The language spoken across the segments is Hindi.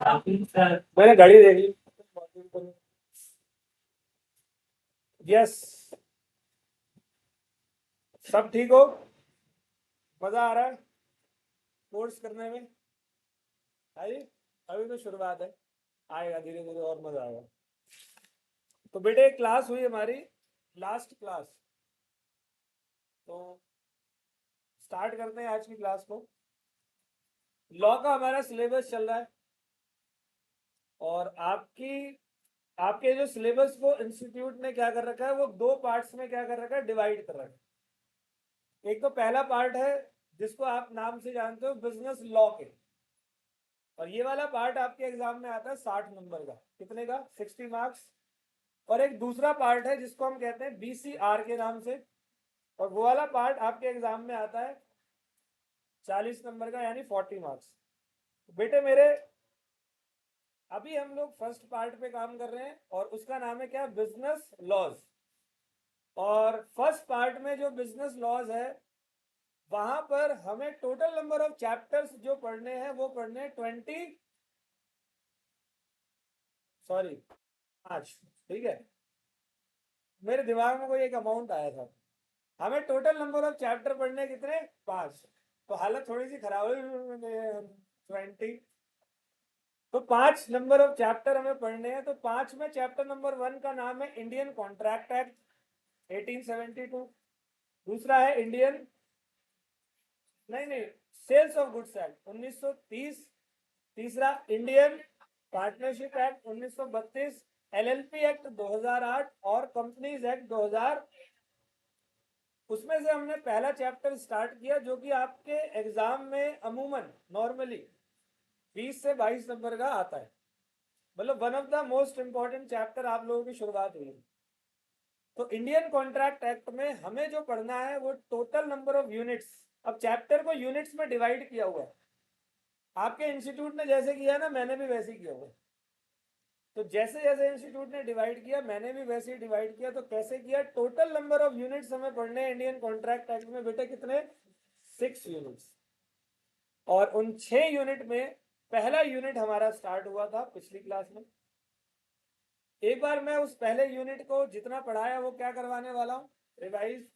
मैंने घड़ी देख ली। यस, सब ठीक हो? मजा आ रहा है कोर्स करने में? है जी? अभी तो शुरुआत है, आएगा धीरे धीरे और मजा आएगा। तो बेटे क्लास हुई हमारी, लास्ट क्लास, तो स्टार्ट करते हैं आज की क्लास को। लॉ का हमारा सिलेबस चल रहा है, और आपके जो सिलेबस को इंस्टीट्यूट ने क्या कर रखा है, वो दो पार्ट्स में क्या कर रखा है, डिवाइड कर रखा है। एक तो पहला पार्ट है जिसको आप नाम से जानते हो बिजनेस लॉ के, और ये वाला पार्ट आपके एग्जाम में आता है 60 नंबर का। कितने का? 60 मार्क्स। और एक दूसरा पार्ट है जिसको हम कहते हैं बीसीआर के नाम से, और वो वाला पार्ट आपके एग्जाम में आता है 40 नंबर का, यानी 40 मार्क्स। बेटे मेरे, अभी हम लोग फर्स्ट पार्ट पे काम कर रहे हैं, और उसका नाम है क्या? Business laws. और फर्स्ट पार्ट में जो बिजनेस लॉज है, वहां पर हमें टोटल नंबर ऑफ चैप्टर्स जो पढ़ने हैं वो पढ़ने हैं 5। ठीक है, मेरे दिमाग में कोई एक अमाउंट आया था। हमें टोटल नंबर ऑफ चैप्टर पढ़ने कितने? 5। तो हालत थोड़ी सी खराब है, 20। तो 5 नंबर ऑफ चैप्टर हमें पढ़ने हैं। तो 5 में चैप्टर नंबर 1 का नाम है इंडियन कॉन्ट्रैक्ट एक्ट 1872। दूसरा है इंडियन, नहीं नहीं, सेल्स ऑफ गुड्स एक्ट 1930। तीसरा Indian partnership act 1932, LLP act 2008, और कंपनीज एक्ट 2000। उसमें से हमने पहला चैप्टर स्टार्ट किया, जो कि आपके एग्जाम में अमूमन नॉर्मली 20 से 22 नंबर का आता है। मतलब one of the most important chapter आप लोगों की शुरुआत हुई। तो इंडियन कॉन्ट्रैक्ट एक्ट में हमें जो पढ़ना है वो टोटल नंबर ऑफ यूनिट्स। अब चैप्टर को यूनिट्स में डिवाइड किया हुआ है, आपके इंस्टीट्यूट ने जैसे किया ना, मैंने भी वैसे ही किया हुआ है। तो जैसे जैसे इंस्टीट्यूट ने डिवाइड किया, मैंने भी वैसे ही डिवाइड किया। तो कैसे किया? टोटल नंबर ऑफ यूनिट्स हमें पढ़ने हैं इंडियन कॉन्ट्रैक्ट एक्ट में बेटे, कितने? 6 यूनिट्स। और उन 6 यूनिट में पहला यूनिट हमारा स्टार्ट हुआ था पिछली क्लास में। एक बार मैं उस पहले यूनिट को जितना पढ़ाया वो क्या करवाने वाला हूँ, रिवाइज।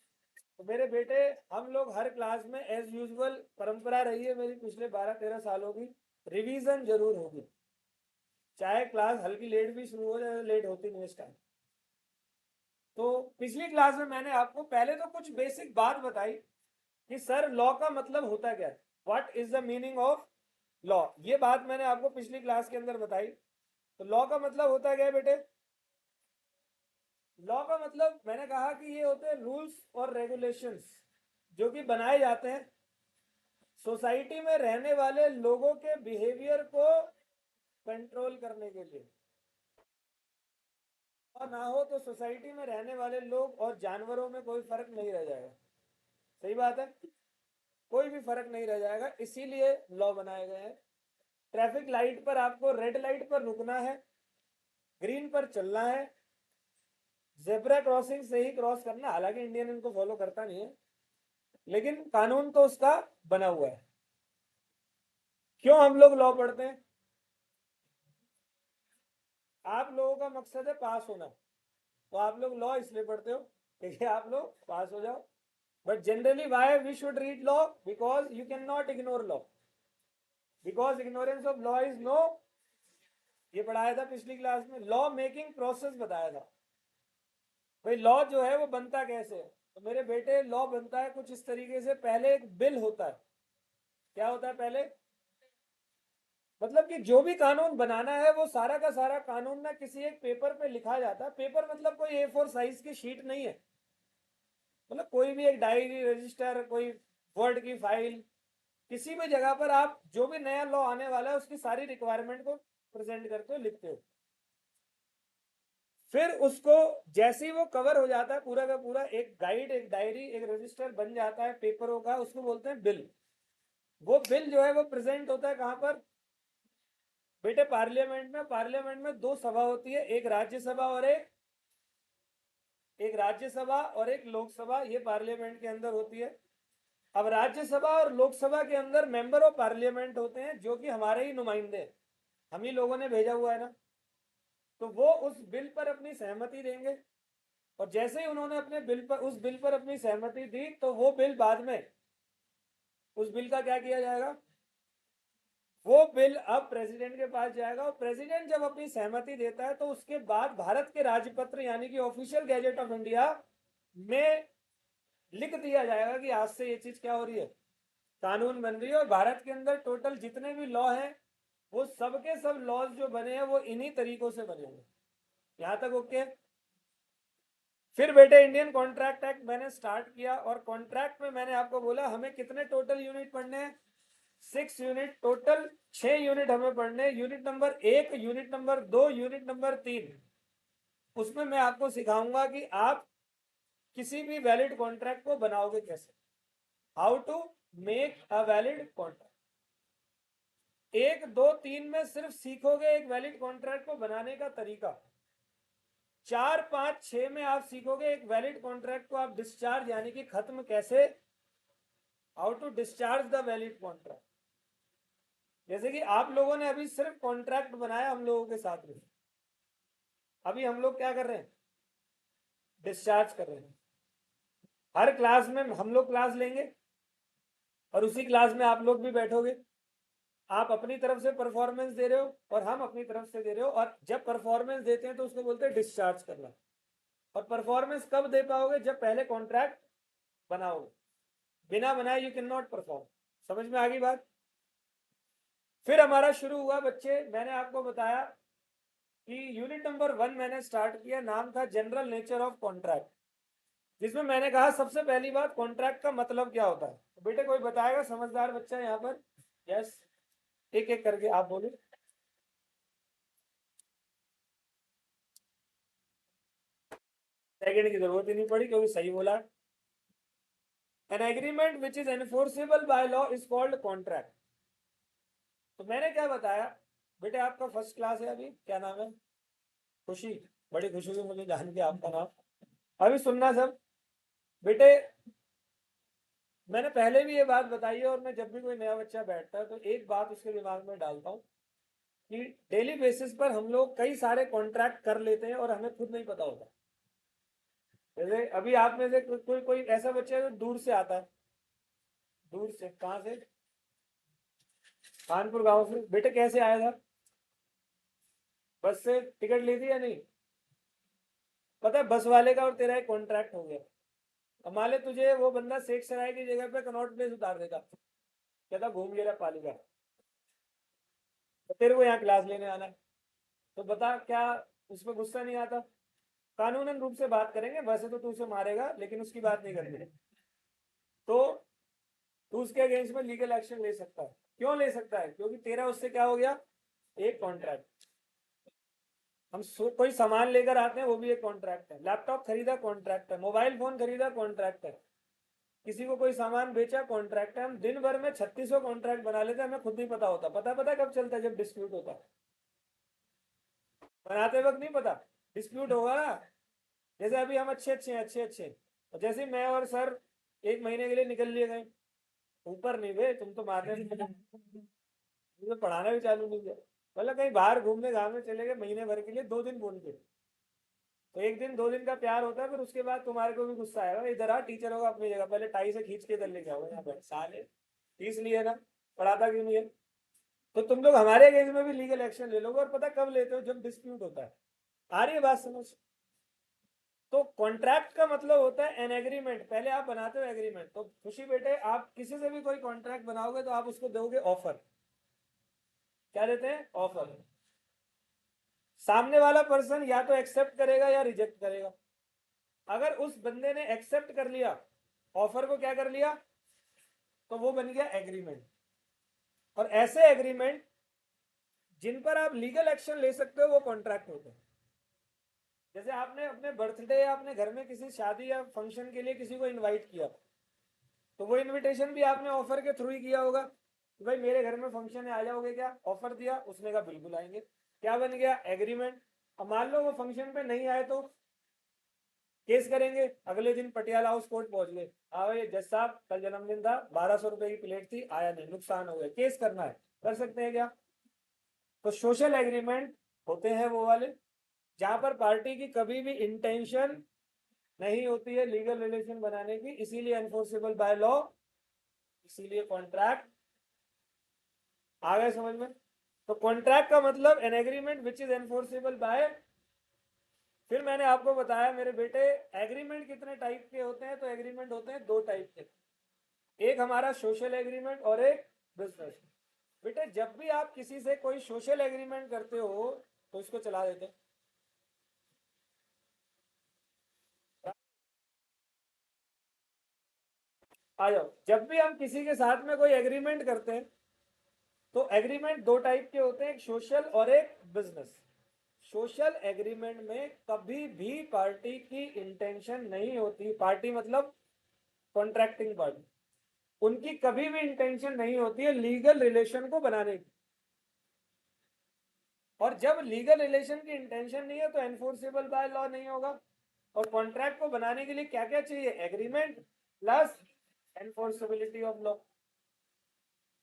तो मेरे बेटे, हम लोग हर क्लास में एज यूजुअल, परंपरा रही है मेरी पिछले 12-13 सालों की, रिवीजन जरूर होगी। चाहे क्लास हल्की लेट भी शुरू हो जाए, लेट होती नहीं इस टाइम। तो पिछली क्लास में मैंने आपको पहले तो कुछ बेसिक बात बताई कि सर लॉ का मतलब होता क्या है, what is the meaning of law. ये बात मैंने आपको पिछली क्लास के अंदर बताई। तो लॉ का मतलब होता क्या है बेटे? लॉ का मतलब मैंने कहा कि ये होते हैं रूल्स और रेगुलेशंस जो कि बनाए जाते हैं सोसाइटी में रहने वाले लोगों के बिहेवियर को कंट्रोल करने के लिए। और ना हो तो सोसाइटी में रहने वाले लोग और जानवरों में कोई फर्क नहीं रह जाएगा। सही बात है, कोई भी फर्क नहीं रह जाएगा, इसीलिए लॉ बनाए गए हैं। ट्रैफिक लाइट पर आपको रेड लाइट पर रुकना है, ग्रीन पर चलना है, जेब्रा क्रॉसिंग से ही क्रॉस करना। हालांकि इंडियन इनको फॉलो करता नहीं है, लेकिन कानून तो उसका बना हुआ है। क्यों हम लोग लॉ पढ़ते हैं? आप लोगों का मकसद है पास होना, तो आप लोग लॉ इसलिए पढ़ते हो कि आप लोग पास हो जाओ। But generally why we should read law? Because you can not ignore law, because ignorance of law is no. ये पढ़ाया था पिछली क्लास में, लॉ मेकिंग प्रोसेस बताया था। भाई लॉ जो है वो बनता कैसे है? तो मेरे बेटे, लॉ बनता है कुछ इस तरीके से। पहले एक बिल होता है। क्या होता है पहले? मतलब कि जो भी कानून बनाना है वो सारा का सारा कानून ना किसी एक पेपर पे लिखा जाता है। पेपर मतलब कोई A4 साइज की शीट नहीं है। मतलब कोई भी एक डायरी, रजिस्टर, कोई वर्ड की फाइल, किसी भी जगह पर आप जो भी नया लॉ आने वाला है उसकी सारी रिक्वायरमेंट को प्रेजेंट करते हो, लिखते हो। फिर उसको जैसे ही वो कवर हो जाता है पूरा का पूरा, एक गाइड, एक डायरी, एक रजिस्टर बन जाता है पेपरों का, उसको बोलते हैं बिल। वो बिल जो है वो प्रेजेंट होता है कहां पर बेटे? पार्लियामेंट में। पार्लियामेंट में दो सभा होती है, एक राज्यसभा और एक लोकसभा, ये पार्लियामेंट के अंदर होती है। अब राज्यसभा और लोकसभा के अंदर मेंबर ऑफ पार्लियामेंट होते हैं जो कि हमारे ही नुमाइंदे हैं। हम ही लोगों ने भेजा हुआ है ना, तो वो उस बिल पर अपनी सहमति देंगे, और जैसे ही उन्होंने अपने बिल पर उस बिल पर अपनी सहमति दी तो वो बिल बाद में, उस बिल का क्या किया जाएगा, वो बिल अब प्रेसिडेंट के पास जाएगा, और प्रेसिडेंट जब अपनी सहमति देता है तो उसके बाद भारत के राजपत्र यानी कि ऑफिशियल गैजेट ऑफ इंडिया में लिख दिया जाएगा कि आज से ये चीज क्या हो रही है, कानून बन रही है। और भारत के अंदर टोटल जितने भी लॉ हैं वो सबके सब लॉज जो बने हैं वो इन्हीं तरीकों से बने हैं। यहां तक ओके। फिर बेटे इंडियन कॉन्ट्रैक्ट एक्ट मैंने स्टार्ट किया, और कॉन्ट्रैक्ट में मैंने आपको बोला हमें कितने टोटल यूनिट पढ़ने हैं, 6 यूनिट टोटल, 6 यूनिट हमें पढ़ने। Unit number 1, unit number 2, unit number 3, उसमें मैं आपको सिखाऊंगा कि आप किसी भी वैलिड कॉन्ट्रैक्ट को बनाओगे कैसे, how to make a valid contract. 1, 2, 3 में सिर्फ सीखोगे एक वैलिड कॉन्ट्रैक्ट को बनाने का तरीका। 4, 5, 6 में आप सीखोगे एक वैलिड कॉन्ट्रैक्ट को आप डिस्चार्ज यानी कि खत्म कैसे, how to discharge the valid contract. जैसे कि आप लोगों ने अभी सिर्फ कॉन्ट्रैक्ट बनाया हम लोगों के साथ में, अभी हम लोग क्या कर रहे हैं, डिस्चार्ज कर रहे हैं। हर क्लास में हम लोग क्लास लेंगे और उसी क्लास में आप लोग भी बैठोगे, आप अपनी तरफ से परफॉर्मेंस दे रहे हो और हम अपनी तरफ से दे रहे हो, और जब परफॉर्मेंस देते हैं तो उसको बोलते हैं डिस्चार्ज करना। और परफॉर्मेंस कब दे पाओगे, जब पहले कॉन्ट्रैक्ट बनाओगे, बिना बनाए यू कैन नॉट परफॉर्म। समझ में आ गई बात। फिर हमारा शुरू हुआ बच्चे, मैंने आपको बताया कि यूनिट नंबर 1 मैंने स्टार्ट किया, नाम था जनरल नेचर ऑफ कॉन्ट्रैक्ट, जिसमें मैंने कहा सबसे पहली बात कॉन्ट्रैक्ट का मतलब क्या होता है। तो बेटे कोई बताएगा समझदार बच्चा यहाँ पर, यस, एक एक करके आप बोलो। सेकंड की जरूरत ही नहीं पड़ी क्योंकि सही बोला। An agreement which is enforceable by law is called contract. तो मैंने क्या बताया, बेटे आपका फर्स्ट क्लास है अभी, क्या नाम है, खुशी, बड़ी खुशी हुई मुझे जान के आपका नाम। अभी सुनना सब बेटे, मैंने पहले भी ये बात बताई है, और मैं जब भी कोई नया बच्चा बैठता है तो एक बात उसके दिमाग में डालता हूँ कि डेली बेसिस पर हम लोग कई सारे कॉन्ट्रैक्ट कर लेते हैं और हमें खुद नहीं पता होता। जैसे अभी आप में से कोई कोई ऐसा बच्चा है जो दूर से आता है, दूर से, कहाँ से, कानपुर गांव से, बेटे कैसे आया था, बस से टिकट ली थी या नहीं, पता है बस वाले का और तेरा एक कॉन्ट्रैक्ट हो गया। अब मान ले तुझे वो बंदा शेख सराय की जगह पे कनॉट प्लेस उतार देगा, कहता घूम ले रहा पालिका, तो तेरे को यहाँ क्लास लेने आना है, तो बता क्या उसमें गुस्सा नहीं आता। कानूनन रूप से बात करेंगे, वैसे तो तू उसे मारेगा लेकिन उसकी बात नहीं करनी, तो तू उसके अगेंस्ट में लीगल एक्शन ले सकता है। क्यों ले सकता है, क्योंकि तेरा उससे क्या हो गया, एक कॉन्ट्रैक्ट। हम कोई सामान लेकर आते हैं वो भी एक कॉन्ट्रैक्ट है, लैपटॉप खरीदा कॉन्ट्रैक्ट है, मोबाइल फोन खरीदा कॉन्ट्रैक्ट है, किसी को कोई सामान बेचा कॉन्ट्रैक्ट है। हम दिन भर में 3600 कॉन्ट्रैक्ट बना लेते हैं, हमें खुद नहीं पता होता। पता कब चलता है, जब डिस्प्यूट होता है, बनाते वक्त नहीं पता, डिस्प्यूट होगा ना। जैसे अभी हम अच्छे अच्छे अच्छे अच्छे, और जैसे मैं और सर 1 महीने के लिए निकल लिए गए ऊपर, नहीं गए तुम तो मारने भी तो पढ़ाना भी चालू नहीं किया, मतलब कहीं बाहर घूमने घामने चले गए महीने भर के लिए, 2 दिन बोल के, तो 1 दिन 2 दिन का प्यार होता है, फिर उसके बाद तुम्हारे को भी गुस्सा आएगा, इधर आ, टीचर होगा अपनी जगह, पहले टाई से खींच के इधर लेके आओ, यहाँ पर साले फीस लिए ना, पढ़ाता क्यों नहीं है। तो तुम लोग हमारे केस में भी लीगल एक्शन ले लोगे, और पता कब लेते हो, जब डिस्प्यूट होता है। आ रही है बात समझ। तो कॉन्ट्रैक्ट का मतलब होता है एन एग्रीमेंट, पहले आप बनाते हो एग्रीमेंट। तो खुशी बेटे, आप किसी से भी कोई कॉन्ट्रैक्ट बनाओगे तो आप उसको दोगे ऑफर, क्या देते हैं, ऑफर। सामने वाला पर्सन या तो एक्सेप्ट करेगा या रिजेक्ट करेगा। अगर उस बंदे ने एक्सेप्ट कर लिया, ऑफर को क्या कर लिया, तो वो बन गया एग्रीमेंट। और ऐसे एग्रीमेंट जिन पर आप लीगल एक्शन ले सकते हो वो कॉन्ट्रैक्ट होते हैं। जैसे आपने अपने बर्थडे या अपने घर में किसी शादी या फंक्शन के लिए किसी को इनवाइट किया, तो वो इनविटेशन भी आपने ऑफर के थ्रू ही किया होगा कि भाई मेरे घर में फंक्शन है, आ जाओगे क्या, ऑफर दिया, उसने कहा बिल्कुल आएंगे, क्या बन गया, एग्रीमेंट। अब मान लो वो फंक्शन पे नहीं आए तो केस करेंगे, अगले दिन पटियाला हाउस कोर्ट पहुंच गए, हाँ भाई जज साहब कल जन्मदिन था, 1200 रुपए की प्लेट थी, आया नहीं, नुकसान हो गया, केस करना है, कर सकते हैं क्या, तो सोशल एग्रीमेंट होते हैं वो वाले जहां पर पार्टी की कभी भी इंटेंशन नहीं होती है लीगल रिलेशन बनाने की, इसीलिए एनफोर्सेबल बाय लॉ, इसीलिए कॉन्ट्रैक्ट। आ गए समझ में? तो कॉन्ट्रैक्ट का मतलब an agreement which is enforceable bye. फिर मैंने आपको बताया मेरे बेटे एग्रीमेंट कितने टाइप के होते हैं, तो एग्रीमेंट होते हैं दो टाइप के, एक हमारा सोशल एग्रीमेंट और एक बिजनेस। बेटे जब भी आप किसी से कोई सोशल एग्रीमेंट करते हो तो इसको चला देते हैं। आ जाओ, जब भी हम किसी के साथ में कोई एग्रीमेंट करते हैं तो एग्रीमेंट दो टाइप के होते हैं, एक सोशल और एक बिजनेस। सोशल एग्रीमेंट में कभी भी पार्टी की इंटेंशन नहीं होती, पार्टी मतलब कॉन्ट्रैक्टिंग पार्टी, उनकी कभी भी इंटेंशन नहीं होती है लीगल रिलेशन को बनाने की। और जब लीगल रिलेशन की इंटेंशन नहीं है तो एनफोर्सेबल बाय लॉ नहीं होगा। और कॉन्ट्रैक्ट को बनाने के लिए क्या क्या चाहिए? Agreement plus enforceability of law.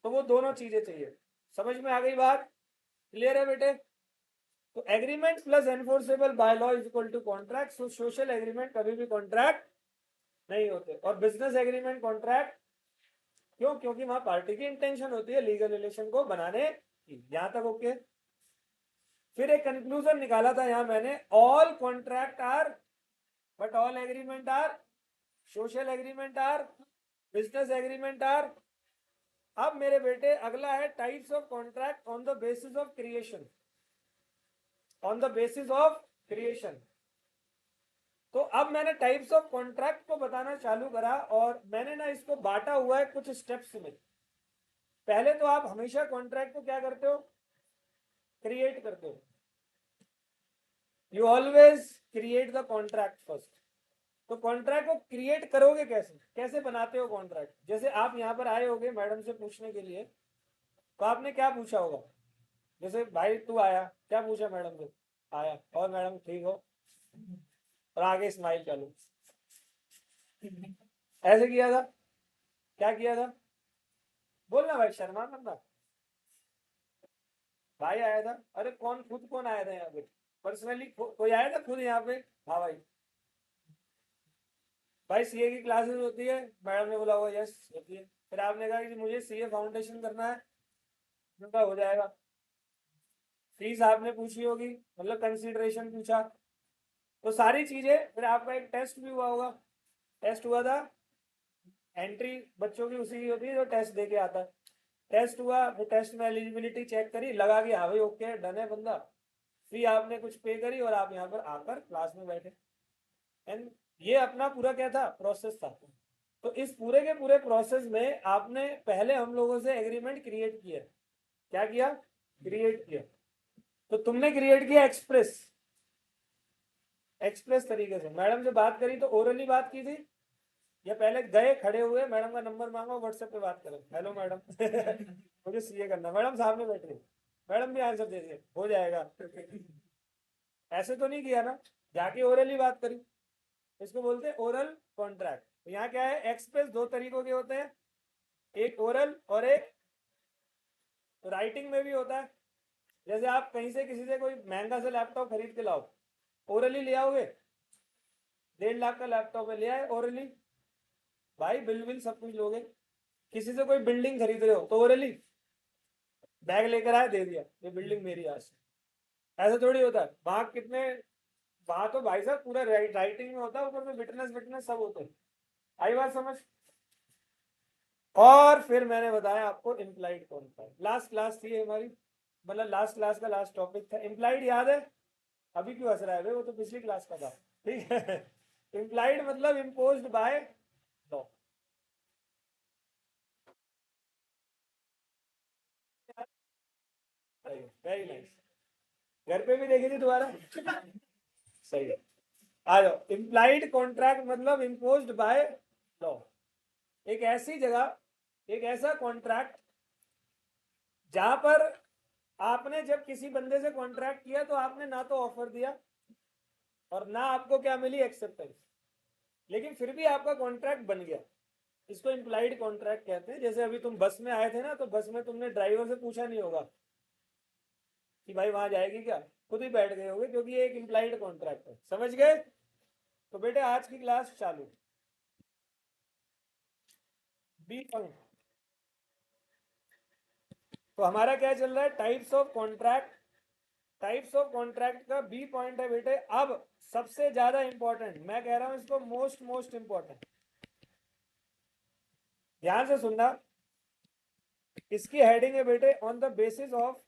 तो वो दोनों चीजें चाहिए। समझ में आ गई बात? क्लियर है बेटे? तो agreement plus enforceable by law is equal to contract. So social agreement कभी भी कॉन्ट्रैक्ट नहीं होते, और बिजनेस एग्रीमेंट कॉन्ट्रैक्ट। क्यों? क्योंकि वहां पार्टी की इंटेंशन होती है लीगल रिलेशन को बनाने की। यहां तक ओके? फिर एक कंक्लूजन निकाला था यहां मैंने, all contract are but all agreement are, social agreement are, business agreement are. अब मेरे बेटे अगला है types of contract on the basis of creation, on the basis of creation. तो अब मैंने टाइप्स ऑफ कॉन्ट्रैक्ट को बताना चालू करा, और मैंने ना इसको बांटा हुआ है कुछ स्टेप्स में। पहले तो आप हमेशा कॉन्ट्रैक्ट को क्या करते हो? क्रिएट करते हो। You always create the contract first. तो कॉन्ट्रैक्ट को क्रिएट करोगे कैसे? कैसे बनाते हो कॉन्ट्रैक्ट? जैसे आप यहाँ पर आए होगे मैडम से पूछने के लिए, तो आपने क्या पूछा होगा? जैसे भाई तू आया, क्या पूछा मैडम से? आया, और मैडम ठीक हो? और आगे स्माइल चालू, ऐसे किया था? क्या किया था? बोलना भाई, शर्मा मत। भाई आया था? अरे कौन, खुद कौन आया था यहाँ पे? पर्सनली कोई आया था खुद यहाँ पे? हाँ भाई। भाई सीए की क्लासेस होती है, मैडम ने बोला होगा यस होती है। फिर आपने कहा कि मुझे सीए फाउंडेशन करना है, उनका हो जाएगा। फीस आपने पूछी होगी, मतलब कंसीडरेशन पूछा। तो सारी चीजें, फिर आपका एक टेस्ट भी हुआ होगा। टेस्ट हुआ था, एंट्री बच्चों की उसी की होती है जो टेस्ट दे के आता है। टेस्ट हुआ, फिर टेस्ट में एलिजिबिलिटी चेक करी, लगा कि हाँ भाई ओके डन है बंदा। फी आपने कुछ पे करी और आप यहाँ पर आकर क्लास में बैठे। एंड ये अपना पूरा क्या था? प्रोसेस था। तो इस पूरे के पूरे प्रोसेस में आपने पहले हम लोगों से एग्रीमेंट क्रिएट किया। क्या किया? क्रिएट किया। तो तुमने क्रिएट किया एक्सप्रेस, एक्सप्रेस तरीके से। मैडम से बात करी तो ओरली बात की थी, या पहले गए खड़े हुए मैडम का नंबर मांगा व्हाट्सएप पे बात करो, हेलो मैडम मुझे सीए करना, मैडम सामने बैठ रही, मैडम भी आंसर दे दिए हो जाएगा ऐसे तो नहीं किया ना, जाके ओरली बात करी। इसको बोलते हैं ओरल कॉन्ट्रैक्ट। तो यहाँ क्या है? एक्सप्रेस दो तरीकों के होते हैं, एक ओरल और एक राइटिंग में भी होता है। जैसे आप कहीं से किसी से कोई महंगा सा लैपटॉप खरीद के लाओ, ओरली ले आओगे? 1.5 लाख का लैपटॉप है, ले आए ओरली, भाई बिल बिल सब कुछ लोगे। किसी से कोई बिल्डिंग खरीद रहे हो तो ओरली, बैग लेकर आए दे दिया, ये बिल्डिंग मेरी आज से। ऐसा थोड़ी होता है वहां। कितने वहां तो भाई साहब पूरा राइटिंग में होता है, ऊपर में विटनेस विटनेस सब होते हैं। आई बात समझ? और फिर मैंने बताया आपको इम्प्लाइड कॉन्ट्रैक्ट, लास्ट क्लास थी हमारी, मतलब लास्ट क्लास का लास्ट टॉपिक था इम्प्लाइड। याद है? अभी क्यों हंस रहा है? वो तो पिछली क्लास का था, ठीक है इम्प्लाइड मतलब imposed by law. Very nice. घर पे भी देखी थी दोबारा सही है। आ जाओ, इम्प्लाइड कॉन्ट्रैक्ट मतलब इम्पोज्ड बाय लॉ। एक ऐसी जगह, एक ऐसा कॉन्ट्रैक्ट जहां पर आपने जब किसी बंदे से कॉन्ट्रैक्ट किया तो आपने ना तो ऑफर दिया और ना आपको क्या मिली? एक्सेप्टेंस। लेकिन फिर भी आपका कॉन्ट्रैक्ट बन गया, इसको इम्प्लाइड कॉन्ट्रैक्ट कहते हैं। जैसे अभी तुम बस में आए थे ना, तो बस में तुमने ड्राइवर से पूछा नहीं होगा कि भाई वहां जाएगी क्या, खुद ही बैठ गए होगे, क्योंकि ये एक इम्प्लाइड कॉन्ट्रैक्ट है। समझ गए? तो बेटे आज की क्लास चालू। बी पॉइंट, तो हमारा क्या चल रहा है, types of contract. Types of contract का बी पॉइंट है बेटे। अब सबसे ज्यादा इंपॉर्टेंट, मैं कह रहा हूं इसको मोस्ट मोस्ट इंपॉर्टेंट, ध्यान से सुनना। इसकी हेडिंग है बेटे, on the basis of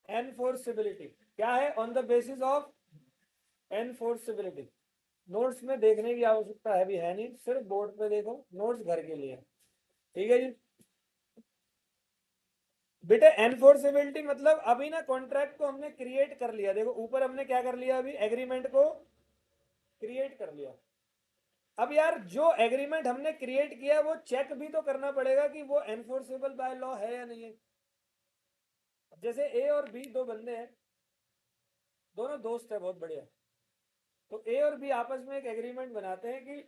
enforceability. क्या है? On the basis of enforceability. Notes में देखने की आवश्यकता है भी है नहीं, सिर्फ बोर्ड पे देखो, नोट्स घर के लिए। ठीक है जी बेटे। एनफोर्सेबिलिटी मतलब अभी ना कॉन्ट्रैक्ट को हमने क्रिएट कर लिया। देखो ऊपर हमने क्या कर लिया, अभी एग्रीमेंट को क्रिएट कर लिया। अब यार जो एग्रीमेंट हमने क्रिएट किया वो चेक भी तो करना पड़ेगा कि वो एनफोर्सेबल बाय लॉ है या नहीं है। जैसे ए और बी दो बंदे हैं, दोनों दोस्त है, बहुत बढ़िया। तो ए और बी आपस में एक एग्रीमेंट बनाते हैं कि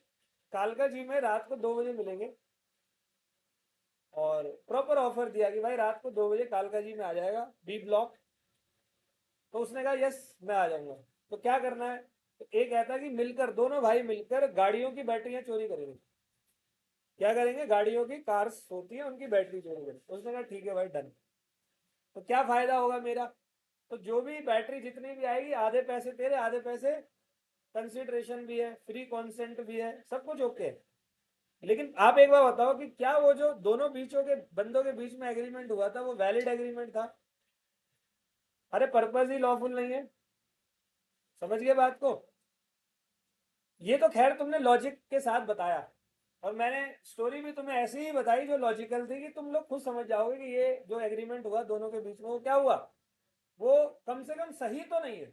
कालका जी में रात को 2 बजे मिलेंगे, और प्रॉपर ऑफर दिया कि भाई रात को 2 बजे कालका जी में आ जाएगा बी ब्लॉक। तो उसने कहा यस मैं आ जाऊंगा। तो क्या करना है, तो एक कहता है कि मिलकर, दोनों भाई मिलकर गाड़ियों की बैटरियां चोरी करेंगे। क्या करेंगे, गाड़ियों की, कार्स होती है उनकी बैटरी चोरी करेंगे। उसने कहा ठीक है भाई डन। तो क्या फायदा होगा मेरा, तो जो भी बैटरी जितनी भी आएगी, आधे पैसे तेरे, आधे पैसे, कंसिडरेशन भी है, फ्री कॉन्सेंट भी है, सब कुछ ओके है। लेकिन आप एक बार बताओ कि क्या वो जो दोनों बीचों के बंदों के बीच में एग्रीमेंट हुआ था वो वैलिड एग्रीमेंट था? अरे पर्पज ही लॉफुल नहीं है। समझ गए बात को? ये तो खैर तुमने लॉजिक के साथ बताया, और मैंने स्टोरी भी तुम्हें ऐसी ही बताई जो लॉजिकल थी, कि तुम लोग खुद समझ जाओगे कि ये जो एग्रीमेंट हुआ दोनों के बीच में वो क्या हुआ, वो कम से कम सही तो नहीं है।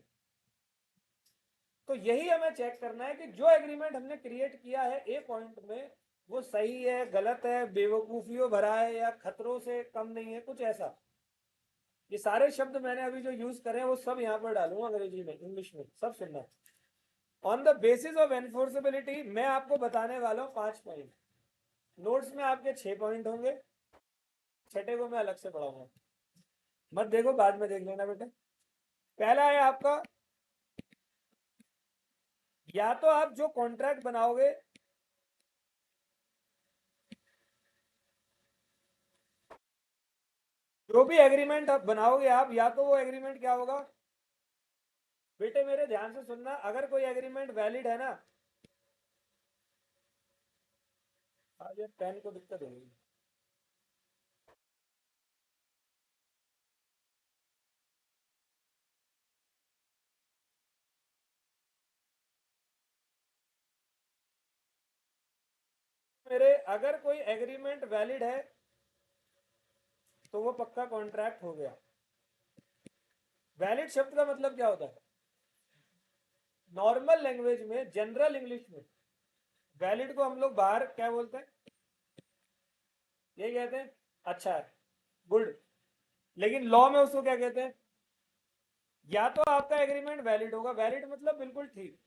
तो यही हमें चेक करना है कि जो एग्रीमेंट हमने क्रिएट किया है ए पॉइंट में, वो सही है, गलत है, बेवकूफियों भरा है, या खतरों से कम नहीं है, कुछ ऐसा। ये सारे शब्द मैंने अभी जो यूज करे हैं वो सब यहाँ पर डालूंगा, अंग्रेजी में, इंग्लिश में, सब सुनना। On the basis of enforceability मैं आपको बताने वाला हूँ 5 पॉइंट। नोट्स में आपके 6 पॉइंट होंगे, छठे को मैं अलग से पढ़ाऊंगा, मत देखो, बाद में देख लेना बेटे। पहला है आपका, या तो आप जो कॉन्ट्रैक्ट बनाओगे, जो भी एग्रीमेंट आप बनाओगे आप, या तो वो एग्रीमेंट क्या होगा बेटे, मेरे ध्यान से सुनना। अगर कोई एग्रीमेंट वैलिड है ना, आज ये पेन को दिक्कत होगी। मेरे अगर कोई एग्रीमेंट वैलिड है तो वो पक्का कॉन्ट्रैक्ट हो गया। वैलिड शब्द का मतलब क्या होता है, नॉर्मल लैंग्वेज में, जनरल इंग्लिश में वैलिड को हम लोग बाहर क्या बोलते हैं, ये कहते हैं अच्छा है, गुड। लेकिन लॉ में उसको क्या कहते हैं, या तो आपका एग्रीमेंट वैलिड होगा, वैलिड मतलब बिल्कुल ठीक।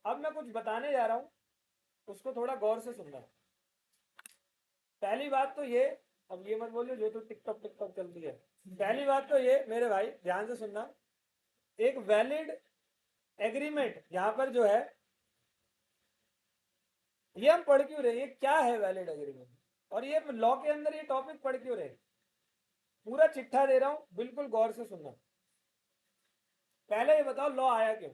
अब मैं कुछ बताने जा रहा हूं, उसको थोड़ा गौर से सुनना। पहली बात तो ये, अब ये मत बोलिए जो तो टिकटॉक टिकटॉक चलती है। पहली बात तो ये मेरे भाई ध्यान से सुनना, एक वैलिड एग्रीमेंट यहां पर जो है, ये हम पढ़ क्यों रहे, ये क्या है वैलिड एग्रीमेंट, और ये लॉ के अंदर ये टॉपिक पढ़ क्यों रहे, पूरा चिट्ठा दे रहा हूं, बिल्कुल गौर से सुनना। पहले ये बताओ लॉ आया क्यों,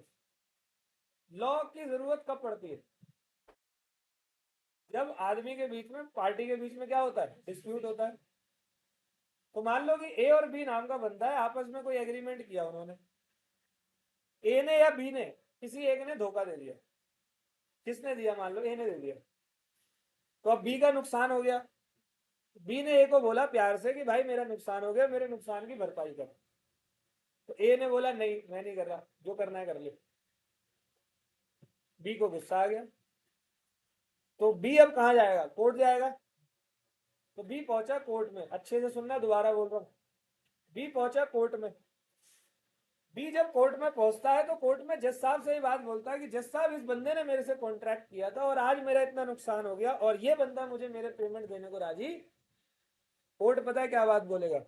लॉ की जरूरत कब पड़ती है, जब आदमी के बीच में, पार्टी के बीच में क्या होता है, डिस्प्यूट होता है। तो मान लो कि ए और बी नाम का बंदा है, आपस में कोई एग्रीमेंट किया उन्होंने, ए ने या बी ने, किसी एक ने धोखा दे दिया। किसने दिया, मान लो ए ने दे दिया, तो अब बी का नुकसान हो गया। बी ने ए को बोला प्यार से कि भाई मेरा नुकसान हो गया, मेरे नुकसान की भरपाई कर। तो ए ने बोला नहीं मैं नहीं कर रहा, जो करना है कर ले। बी को गुस्सा आ गया, तो बी अब कहाँ जाएगा, कोर्ट जाएगा। तो बी पहुंचा कोर्ट में, अच्छे से सुनना, दोबारा बोल रहा हूँ। बी पहुंचा कोर्ट में। बी जब कोर्ट में पहुंचता है तो कोर्ट में जज साहब से ही बात बोलता है कि जज साहब इस बंदे ने मेरे से कॉन्ट्रैक्ट किया था और आज मेरा इतना नुकसान हो गया और ये बंदा मुझे मेरे पेमेंट देने को राजी। कोर्ट पता है क्या बात बोलेगा?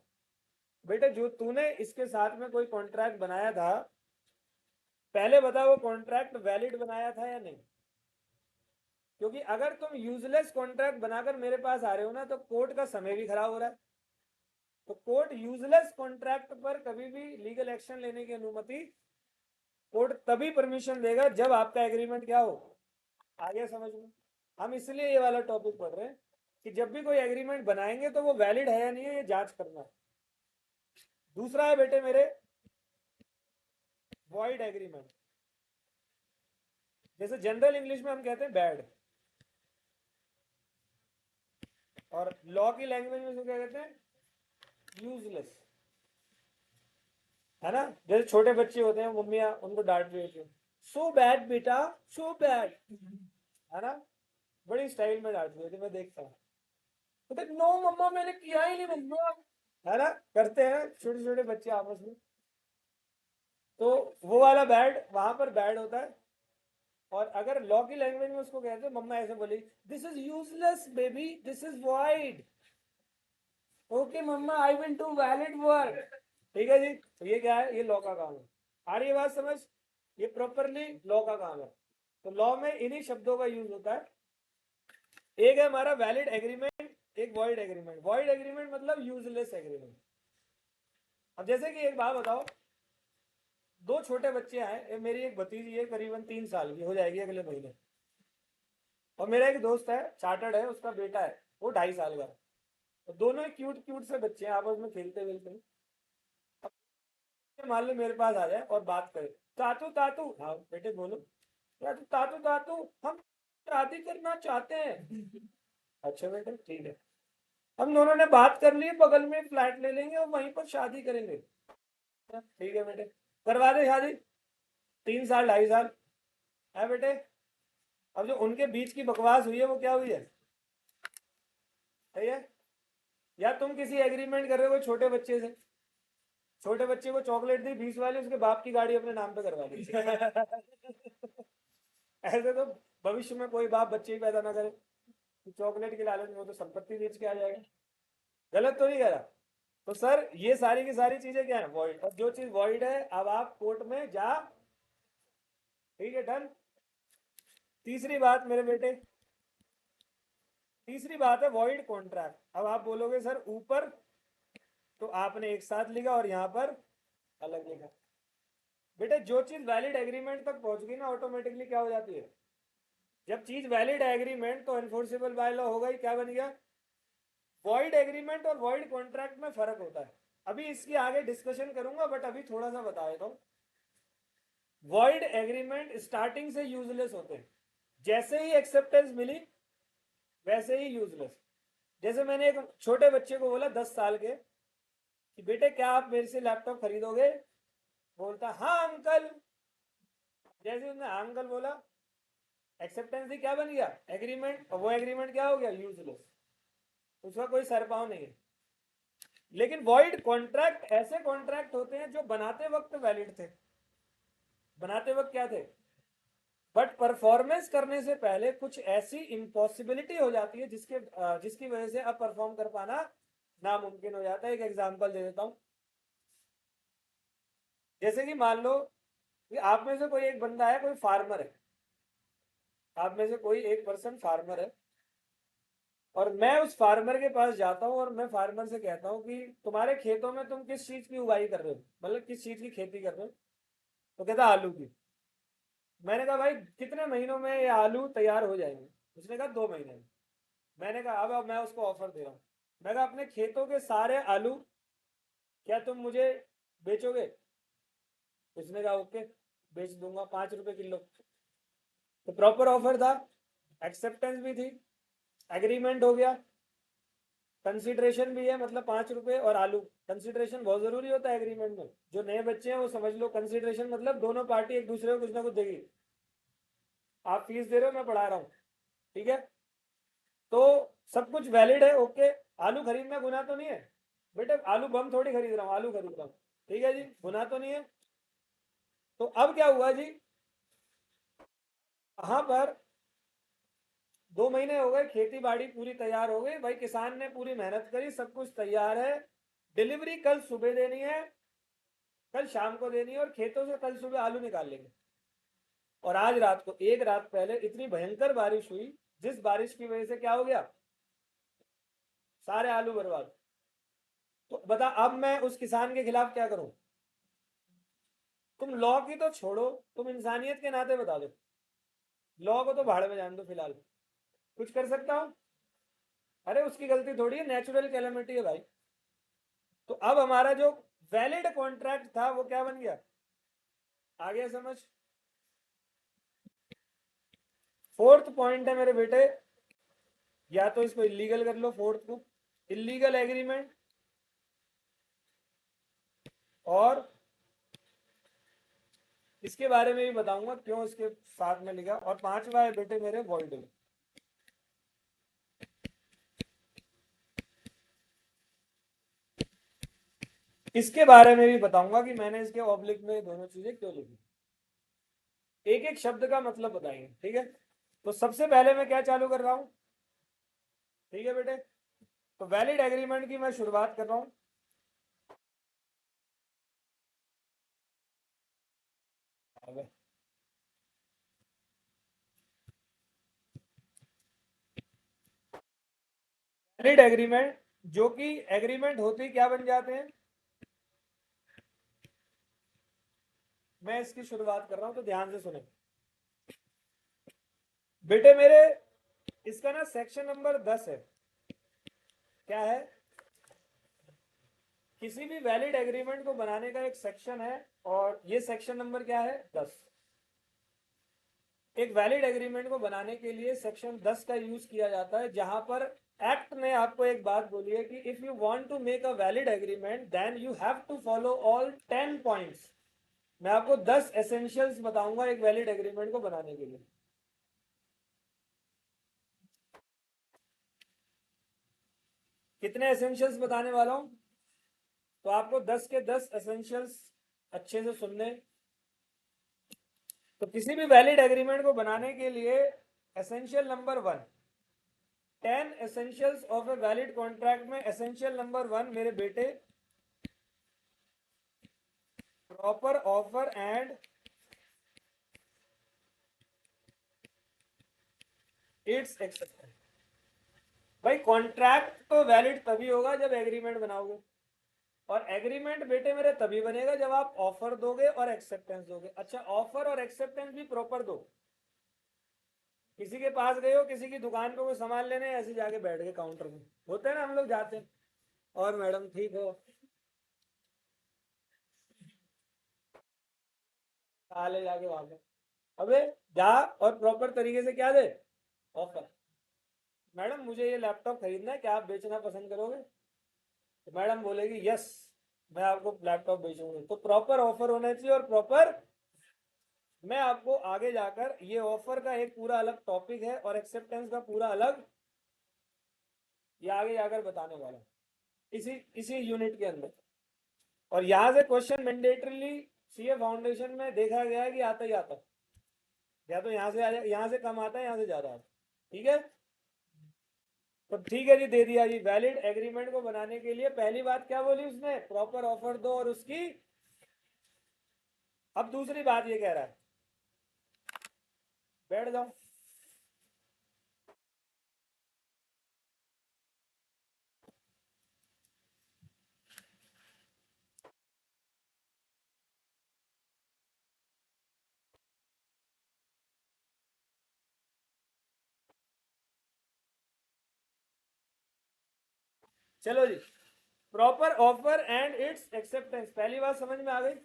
बेटे जो तूने इसके साथ में कोई कॉन्ट्रैक्ट बनाया था, पहले बता वो कॉन्ट्रैक्ट वैलिड बनाया था या नहीं? क्योंकि अगर तुम यूजलेस कॉन्ट्रैक्ट बनाकर मेरे पास आ रहे हो ना तो कोर्ट का समय भी खराब हो रहा है। तो कोर्ट यूजलेस कॉन्ट्रैक्ट पर कभी भी लीगल एक्शन लेने की अनुमति कोर्ट तभी परमिशन देगा जब आपका एग्रीमेंट क्या हो, आगे समझ में। हम इसलिए ये वाला टॉपिक पढ़ रहे हैं कि जब भी कोई एग्रीमेंट बनाएंगे तो वो वैलिड है या नहीं है ये जांच करना है। दूसरा है बेटे मेरे वॉइड एग्रीमेंट, जैसे जनरल इंग्लिश में हम कहते हैं बैड, और लॉ की लैंग्वेज में क्या कहते हैं? यूजलेस, है ना। जैसे छोटे बच्चे होते हैं, मम्मियाँ उनको डांट रही होती है, सो बैड बेटा, सो बैड, है ना। बड़ी स्टाइल में डांट रही होती है, मैं देखता हूँ। तो नो मम्मा मैंने किया ही नहीं मम्मा, है ना, करते हैं छोटे छोटे बच्चे आपस में। तो वो वाला बैड वहां पर बैड होता है। और अगर लॉ की लैंग्वेज में उसको कहते हैं, मम्मा ऐसे बोली, this is useless baby, this is void. Okay मम्मा, I will do valid work. ठीक है जी, तो ये क्या है? ये लॉ का काम है। आ रही है बात समझ? ये प्रॉपरली लॉ का काम है। तो लॉ में इन्हीं शब्दों का यूज होता है। एक है हमारा वैलिड एग्रीमेंट, एक वॉइड एग्रीमेंट। वॉइड एग्रीमेंट मतलब यूजलेस एग्रीमेंट। अब जैसे कि एक बात बताओ, दो छोटे बच्चे हैं, मेरी एक भतीजी है करीबन 3 साल की, हो जाएगी अगले महीने, और मेरा एक दोस्त है चार्टर्ड है, उसका बेटा है वो 2.5 साल का है। तो दोनों ही क्यूट क्यूट से बच्चे हैं, आपस में खेलते मिलते हैं। अब मान लो मेरे पास आ जाए और बात करे, तातू तातू, हाँ बेटे बोलो, तातू तातू तातू, हम शादी करना चाहते हैं। अच्छा बेटे ठीक है, हम दोनों ने बात कर ली, बगल में फ्लैट ले लेंगे और वहीं पर शादी करेंगे। ठीक है बेटे, करवा दे शादी। 3 साल 2.5 साल है बेटे। अब जो उनके बीच की बकवास हुई है वो क्या हुई है? सही है? या तुम किसी एग्रीमेंट कर रहे हो छोटे बच्चे से, छोटे बच्चे को चॉकलेट दी 20 वाली, उसके बाप की गाड़ी अपने नाम पे करवा दी। ऐसे तो भविष्य में कोई बाप बच्चे ही पैदा ना करे, चॉकलेट के लालच में वो तो संपत्ति बेच के आ जाएगा। गलत तो नहीं करा? तो सर ये सारी की सारी चीजें क्या है? वॉइड। और जो चीज वॉइड है अब आप कोर्ट में जा, ठीक है, डन। तीसरी बात मेरे बेटे, तीसरी बात है वॉइड कॉन्ट्रैक्ट। अब आप बोलोगे सर ऊपर तो आपने एक साथ लिखा और यहाँ पर अलग लिखा। बेटे जो चीज वैलिड एग्रीमेंट तक पहुंच गई ना, ऑटोमेटिकली क्या हो जाती है? जब चीज वैलिड है एग्रीमेंट तो एनफोर्सेबल बाय लॉ होगा ही। क्या बन गया? वॉइड एग्रीमेंट और वॉइड कॉन्ट्रैक्ट में फर्क होता है, अभी इसकी आगे डिस्कशन करूंगा, बट अभी थोड़ा सा बता देता हूँ। वॉइड एग्रीमेंट स्टार्टिंग से यूजलेस होते हैं, जैसे ही एक्सेप्टेंस मिली वैसे ही यूजलेस। जैसे मैंने एक छोटे बच्चे को बोला 10 साल के कि बेटे क्या आप मेरे से लैपटॉप खरीदोगे? बोलता हाँ अंकल। जैसे उसने हाँ अंकल बोला, एक्सेप्टेंस दी, क्या बन गया? एग्रीमेंट। और वो एग्रीमेंट क्या हो गया? यूजलेस। उसका कोई सर पाँव नहीं है। लेकिन वॉइड कॉन्ट्रैक्ट ऐसे कॉन्ट्रैक्ट होते हैं जो बनाते वक्त वैलिड थे, बनाते वक्त क्या थे, बट परफॉर्मेंस करने से पहले कुछ ऐसी इम्पॉसिबिलिटी हो जाती है जिसकी वजह से अब परफॉर्म कर पाना नामुमकिन हो जाता है। एक एग्जांपल दे देता हूं। जैसे कि मान लो कि आप में से कोई एक बंदा है, कोई फार्मर है, आप में से कोई एक पर्सन फार्मर है, और मैं उस फार्मर के पास जाता हूँ और मैं फार्मर से कहता हूँ कि तुम्हारे खेतों में तुम किस चीज की उगाई कर रहे हो, मतलब किस चीज की खेती कर रहे हो? तो कहता आलू की। मैंने कहा भाई कितने महीनों में ये आलू तैयार हो जाएंगे? उसने कहा 2 महीने में। मैंने कहा अब मैं उसको ऑफर दे रहा हूँ, मैं कहा अपने खेतों के सारे आलू क्या तुम मुझे बेचोगे? उसने कहा ओके, बेच दूंगा 5 रुपए किलो। तो प्रॉपर ऑफर था, एक्सेप्टेंस भी थी, एग्रीमेंट हो गया, कंसिडरेशन भी है, मतलब 5 रुपए और आलू। कंसिडरेशन बहुत जरूरी होता है एग्रीमेंट में, जो नए बच्चे हैं वो समझ लो, कंसिडरेशन मतलब दोनों पार्टी एक दूसरे को कुछ ना कुछ देगी। आप फीस दे रहे हो, मैं पढ़ा रहा हूँ, ठीक है। तो सब कुछ वैलिड है, ओके। आलू खरीदना गुना तो नहीं है? बेटे आलू बम थोड़ी खरीद रहा हूँ, आलू खरीद रहा हूँ, ठीक है जी, गुना तो नहीं है। तो अब क्या हुआ जी, वहां पर 2 महीने हो गए, खेती बाड़ी पूरी तैयार हो गई भाई, किसान ने पूरी मेहनत करी, सब कुछ तैयार है, डिलीवरी कल सुबह देनी है, कल शाम को देनी है, और खेतों से कल सुबह आलू निकाल लेंगे। और आज रात को, एक रात पहले इतनी भयंकर बारिश हुई, जिस बारिश की वजह से क्या हो गया, सारे आलू बर्बाद। तो बता, अब मैं उस किसान के खिलाफ क्या करूं? तुम लॉ की तो छोड़ो, तुम इंसानियत के नाते बता दो। लॉ को तो भाड़ में जान दो फिलहाल, कुछ कर सकता हूं? अरे उसकी गलती थोड़ी है, नेचुरल कैलेमिटी है भाई। तो अब हमारा जो वैलिड कॉन्ट्रैक्ट था वो क्या बन गया, आ गया समझ? फोर्थ पॉइंट है मेरे बेटे, या तो इसको इलीगल कर लो, फोर्थ को इलीगल एग्रीमेंट, और इसके बारे में भी बताऊंगा क्यों इसके साथ में लिखा। और पांचवा है बेटे मेरे वॉइड, इसके बारे में भी बताऊंगा कि मैंने इसके ऑब्लिक में दोनों चीजें क्यों लिखी, एक एक शब्द का मतलब बताएंगे, ठीक है? तो सबसे पहले मैं क्या चालू कर रहा हूं, ठीक है बेटे? तो वैलिड एग्रीमेंट की मैं शुरुआत कर रहा हूं। वैलिड एग्रीमेंट, जो कि एग्रीमेंट होती क्या बन जाते हैं, मैं इसकी शुरुआत कर रहा हूं तो ध्यान से सुने बेटे मेरे। इसका ना सेक्शन नंबर 10 है, क्या है? किसी भी वैलिड एग्रीमेंट को बनाने का एक सेक्शन है, और ये सेक्शन नंबर क्या है, 10। एक वैलिड एग्रीमेंट को बनाने के लिए सेक्शन 10 का यूज किया जाता है, जहां पर एक्ट ने आपको एक बात बोली है कि if you want to make a valid agreement then you have to follow all 10 points. मैं आपको 10 एसेंशियल्स बताऊंगा एक वैलिड एग्रीमेंट को बनाने के लिए। कितने एसेंशियल्स बताने वाला हूं? तो आपको 10 के 10 एसेंशियल्स अच्छे से सुनने। तो किसी भी वैलिड एग्रीमेंट को बनाने के लिए essential number 1, 10 essentials of A valid contract में एसेंशियल नंबर 1 मेरे बेटे, proper offer and its acceptance. भाई कॉन्ट्रैक्ट तो वैलिड तभी होगा जब एग्रीमेंट बनाओगे, और एग्रीमेंट बेटे मेरे तभी बनेगा जब आप ऑफर दोगे और एक्सेप्टेंस दोगे। अच्छा, ऑफर और एक्सेप्टेंस भी प्रॉपर दो। किसी के पास गए हो, किसी की दुकान पे कोई सामान लेने, ऐसे जाके बैठ गए काउंटर में, होते हैं ना हम लोग जाते हैं, और मैडम ठीक हो, ले जाके वहां पे, अबे जा, और प्रॉपर तरीके से क्या दे, ऑफर। मैडम मुझे ये लैपटॉप खरीदना है, क्या आप बेचना पसंद करोगे? तो मैडम बोलेगी यस, मैं आपको लैपटॉप बेचूंगी। तो प्रॉपर ऑफर होना चाहिए, और प्रॉपर, मैं आपको आगे जाकर ये ऑफर का एक पूरा अलग टॉपिक है, और एक्सेप्टेंस का पूरा अलग, ये आगे जाकर बताने वाला हूं, इसी इसी यूनिट के अंदर। और यहाँ से क्वेश्चन मैंडेटरीली सीए फाउंडेशन में देखा गया है कि आता ही आता है, या तो यहाँ से आ जाए, यहाँ से कम आता है, यहाँ से ज्यादा आता है, ठीक है? तो ठीक है जी, दे दिया जी। वैलिड एग्रीमेंट को बनाने के लिए पहली बात क्या बोली उसने, प्रॉपर ऑफर दो और उसकी। अब दूसरी बात ये कह रहा है, बैठ जाओ। चलो जी, proper offer and its acceptance, पहली बात समझ में आ गई।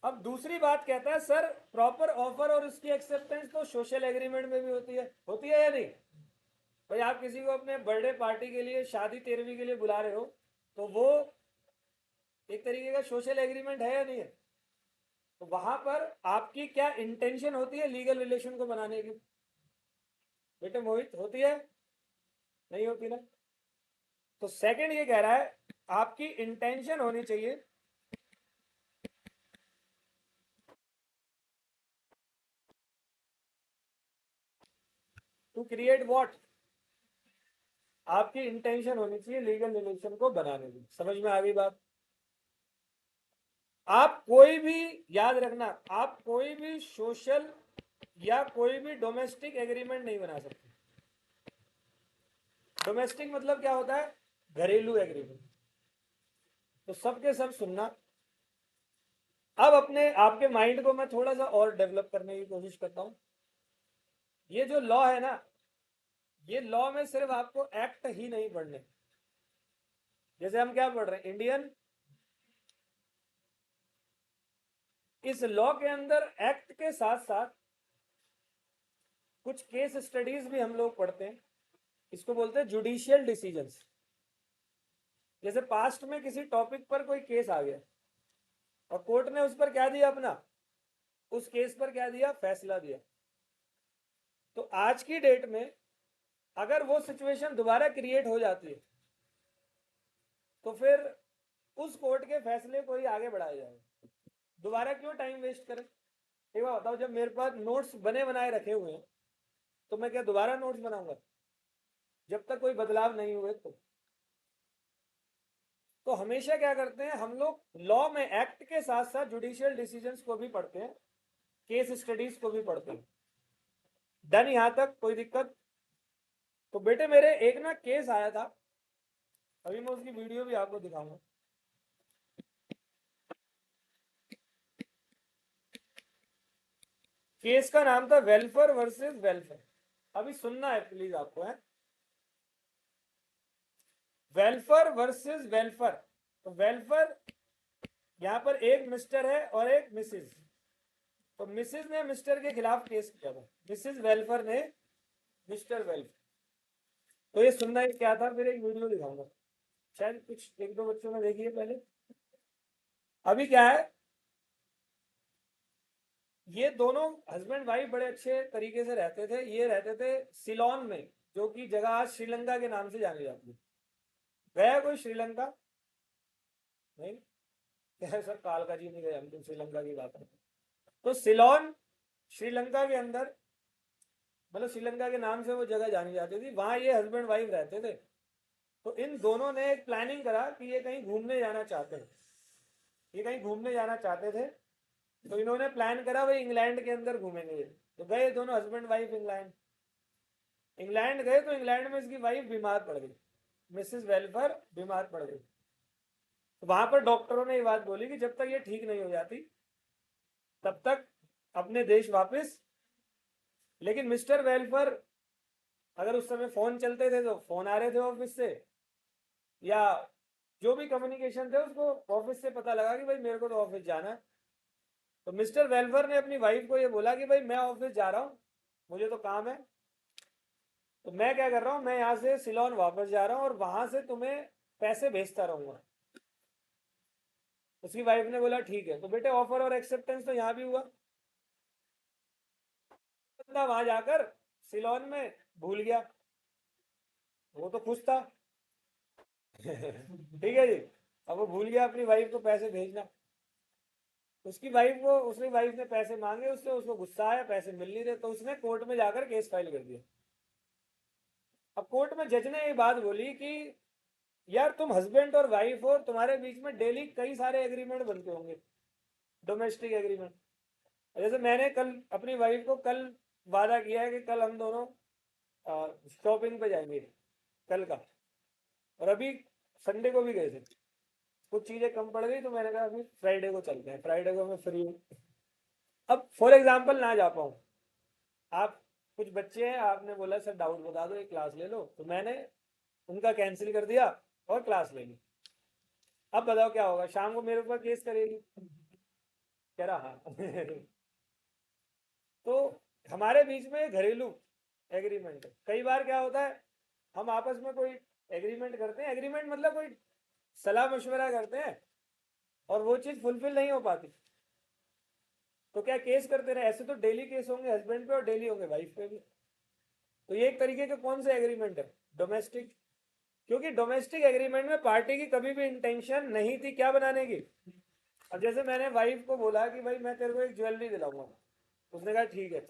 अब दूसरी बात कहता है सर, प्रॉपर ऑफर और उसकी एक्सेप्टेंस तो सोशल एग्रीमेंट में भी होती है या नहीं? भाई आप किसी को अपने बर्थडे पार्टी के लिए, शादी तेरहवीं के लिए बुला रहे हो, तो वो एक तरीके का सोशल एग्रीमेंट है या नहीं है? तो वहां पर आपकी क्या इंटेंशन होती है लीगल रिलेशन को बनाने की? बेटे मोहित, होती है, नहीं होती ना? तो सेकंड ये कह रहा है, आपकी इंटेंशन होनी चाहिए टू क्रिएट व्हाट, आपकी इंटेंशन होनी चाहिए लीगल रिलेशन को बनाने की। समझ में आ गई बात? आप कोई भी, याद रखना, आप कोई भी सोशल या कोई भी डोमेस्टिक एग्रीमेंट नहीं बना सकते। डोमेस्टिक मतलब क्या होता है? घरेलू एग्रीमेंट। तो सबके सब सुनना। अब अपने आपके माइंड को मैं थोड़ा सा और डेवलप करने की कोशिश करता हूं। ये जो लॉ है ना, ये लॉ में सिर्फ आपको एक्ट ही नहीं पढ़ने। जैसे हम क्या पढ़ रहे हैं, इंडियन, इस लॉ के अंदर एक्ट के साथ साथ कुछ केस स्टडीज भी हम लोग पढ़ते हैं। इसको बोलते हैं जुडिशियल डिसीजंस। जैसे पास्ट में किसी टॉपिक पर कोई केस आ गया और कोर्ट ने उस पर क्या दिया, अपना उस केस पर क्या दिया, फैसला दिया। तो आज की डेट में अगर वो सिचुएशन दोबारा क्रिएट हो जाती है तो फिर उस कोर्ट के फैसले को ही आगे बढ़ाया जाएगा। दोबारा क्यों टाइम वेस्ट करें? एक बात बताओ, जब मेरे पास नोट्स बने बनाए रखे हुए हैं तो मैं क्या दोबारा नोट्स बनाऊंगा जब तक कोई बदलाव नहीं हुए? तो हमेशा क्या करते हैं हम लोग, लॉ में एक्ट के साथ साथ जुडिशियल डिसीजंस को भी पढ़ते हैं, केस स्टडीज को भी पढ़ते हैं। डन यहां तक? कोई दिक्कत? तो बेटे मेरे एक ना केस आया था, अभी मैं उसकी वीडियो भी आपको दिखाऊंगा। केस का नाम था वेलफेयर वर्सेस वेलफेयर। अभी सुनना है प्लीज आपको, है वेलफेयर वर्सेस वेलफेयर। तो वेलफेयर, यहां पर एक मिस्टर है और एक मिसिज। तो मिसिज ने मिस्टर के खिलाफ केस किया था, मिसिज वेलफेयर ने मिस्टर वेलफेयर। तो ये सुनना है क्या था, फिर एक वीडियो दिखाऊंगा, शायद कुछ एक दो बच्चों ने देखी है पहले। अभी क्या है, ये दोनों हस्बैंड वाइफ बड़े अच्छे तरीके से रहते थे। ये रहते थे सिलोन में, जो कि जगह आज श्रीलंका के नाम से जानी जाती है। गया कोई श्रीलंका? नहीं, क्या सर कालका जी नहीं गए, हम तो श्रीलंका की बात है। तो सिलोन श्रीलंका के अंदर, मतलब श्रीलंका के नाम से वो जगह जानी जाती थी, वहां ये हस्बैंड वाइफ रहते थे। तो इन दोनों ने एक प्लानिंग करा कि ये कहीं घूमने जाना चाहते हैं, ये कहीं घूमने जाना चाहते थे। तो इन्होंने प्लान करा भाई इंग्लैंड के अंदर घूमेंगे। तो गए दोनों हस्बैंड वाइफ इंग्लैंड। इंग्लैंड गए तो इंग्लैंड में इसकी वाइफ बीमार पड़ गई, मिसेस वेलफेयर बीमार पड़ गई। तो वहां पर डॉक्टरों ने ये बात बोली कि जब तक ये ठीक नहीं हो जाती तब तक अपने देश वापस। लेकिन मिस्टर वेलफेयर, अगर उस समय फोन चलते थे तो फोन आ रहे थे ऑफिस से, या जो भी कम्युनिकेशन थे उसको ऑफिस से पता लगा कि भाई मेरे को तो ऑफिस जाना है। तो मिस्टर वेलफेयर ने अपनी वाइफ को ये बोला कि भाई मैं ऑफिस जा रहा हूँ, मुझे तो काम है, तो मैं क्या कर रहा हूँ, मैं यहाँ से सिलोन वापस जा रहा हूँ और वहां से तुम्हें पैसे भेजता रहूंगा। उसकी वाइफ ने बोला ठीक है। तो बेटे ऑफर और एक्सेप्टेंस तो यहाँ भी हुआ। बंदा वहां जाकर सिलोन में भूल गया, वो तो खुश था ठीक है जी। अब वो भूल गया अपनी वाइफ को पैसे भेजना। उसकी वाइफ ने पैसे मांगे उससे, उसको गुस्सा आया, पैसे मिल नहीं रहे, तो उसने कोर्ट में जाकर केस फाइल कर दिया। अब कोर्ट में जज ने ये बात बोली कि यार तुम हस्बैंड और वाइफ हो, तुम्हारे बीच में डेली कई सारे एग्रीमेंट बनते होंगे, डोमेस्टिक एग्रीमेंट। जैसे मैंने कल अपनी वाइफ को कल वादा किया है कि कल हम दोनों शॉपिंग पे जाएंगे कल का, और अभी संडे को भी गए थे, कुछ चीजें कम पड़ गई तो मैंने कहा अभी फ्राइडे को चलते हैं, फ्राइडे को मैं फ्री हूँ। अब फॉर एग्जाम्पल ना जा पाऊँ, आप कुछ बच्चे हैं, आपने बोला सर डाउट बता दो, एक क्लास ले लो, तो मैंने उनका कैंसिल कर दिया और क्लास ले ली। अब बताओ क्या होगा, शाम को मेरे ऊपर केस करेगी, कह रहा हाँ तो हमारे बीच में घरेलू एग्रीमेंट है। कई बार क्या होता है, हम आपस में कोई एग्रीमेंट करते हैं, एग्रीमेंट मतलब कोई सलाह मशवरा करते हैं और वो चीज फुलफिल नहीं हो पाती, तो क्या केस करते रहे। ऐसे तो डेली केस होंगे हस्बैंड पे और डेली होंगे वाइफ पे भी। तो ये एक तरीके का कौन सा एग्रीमेंट है, डोमेस्टिक। क्योंकि डोमेस्टिक एग्रीमेंट में पार्टी की कभी भी इंटेंशन नहीं थी क्या बनाने की। अब जैसे मैंने वाइफ को बोला कि भाई मैं तेरे को एक ज्वेलरी दिलाऊंगा, उसने कहा ठीक है,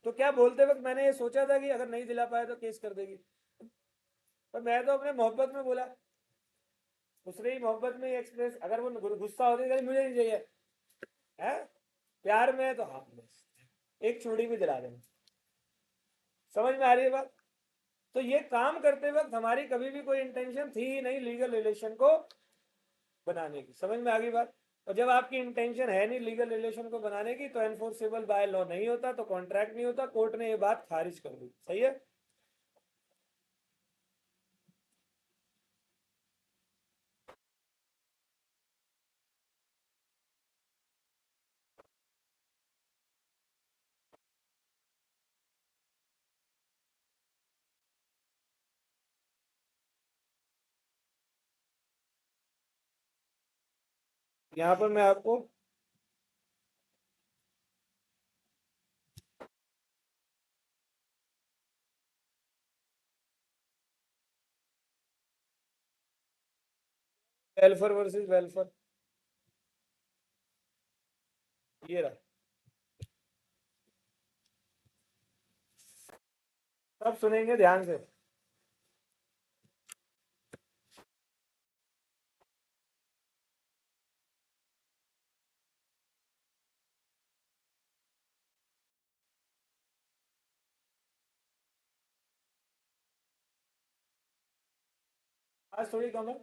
तो क्या बोलते वक्त मैंने ये सोचा था कि अगर नहीं दिला पाया तो केस कर देगी, पर मैं तो अपने मोहब्बत में बोला, उसने ही मोहब्बत में एक्सप्रेस, अगर वो गुस्सा होती तो मुझे नहीं चाहिए है, प्यार में है तो हाँ बस एक चूड़ी भी दिला देना। समझ में आ रही है बात? तो ये काम करते वक्त हमारी कभी भी कोई इंटेंशन थी ही नहीं लीगल रिलेशन को बनाने की। समझ में आ गई बात? और जब आपकी इंटेंशन है नहीं लीगल रिलेशन को बनाने की तो एनफोर्सेबल बाय लॉ नहीं होता, तो कॉन्ट्रैक्ट नहीं होता। कोर्ट ने ये बात खारिज कर दी। सही है? यहाँ पर मैं आपको वेलफेयर वर्सेस वेलफेयर, ये रहा, सब सुनेंगे ध्यान से। आज थोड़ी कम है।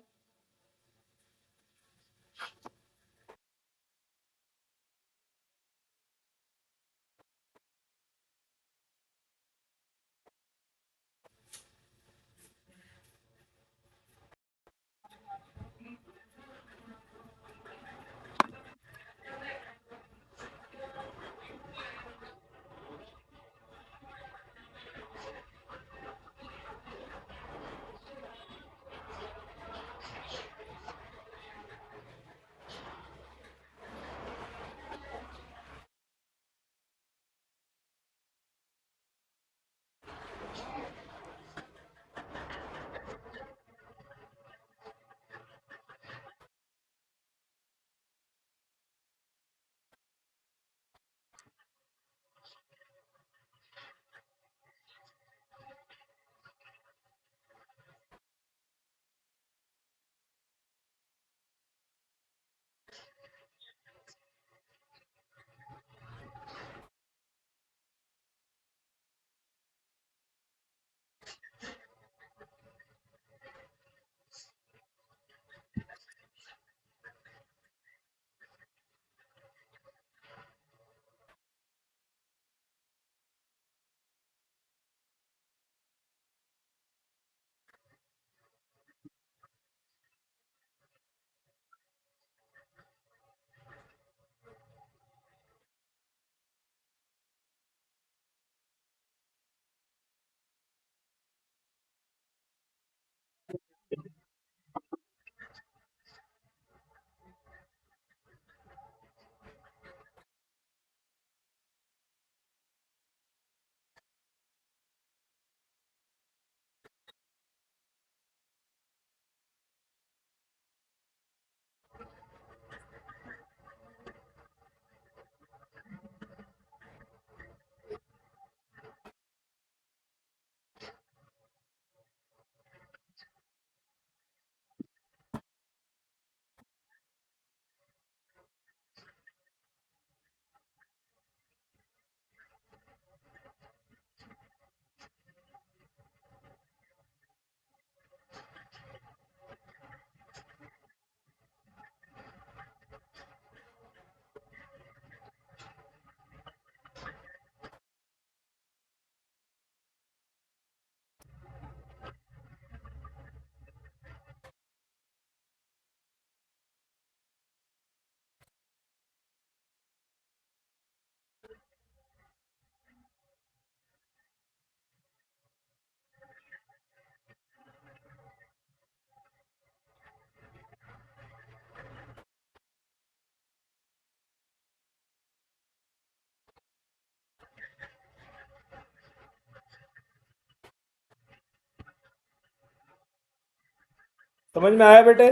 समझ में आया बेटे?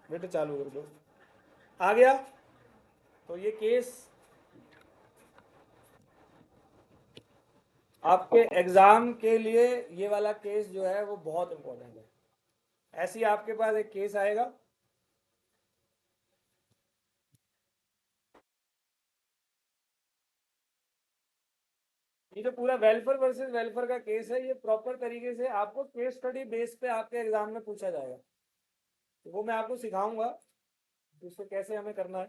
बेटे चालू कर दो। आ गया? तो ये केस आपके एग्जाम के लिए ये वाला केस जो है वो बहुत इंपॉर्टेंट है। ऐसे ही आपके पास एक केस आएगा, ये जो पूरा वेलफेयर वर्सेस वेलफेयर का केस है, ये प्रॉपर तरीके से आपको केस स्टडी बेस पे आपके एग्जाम में पूछा जाएगा। तो वो मैं आपको सिखाऊंगा कि उसको कैसे हमें करना है।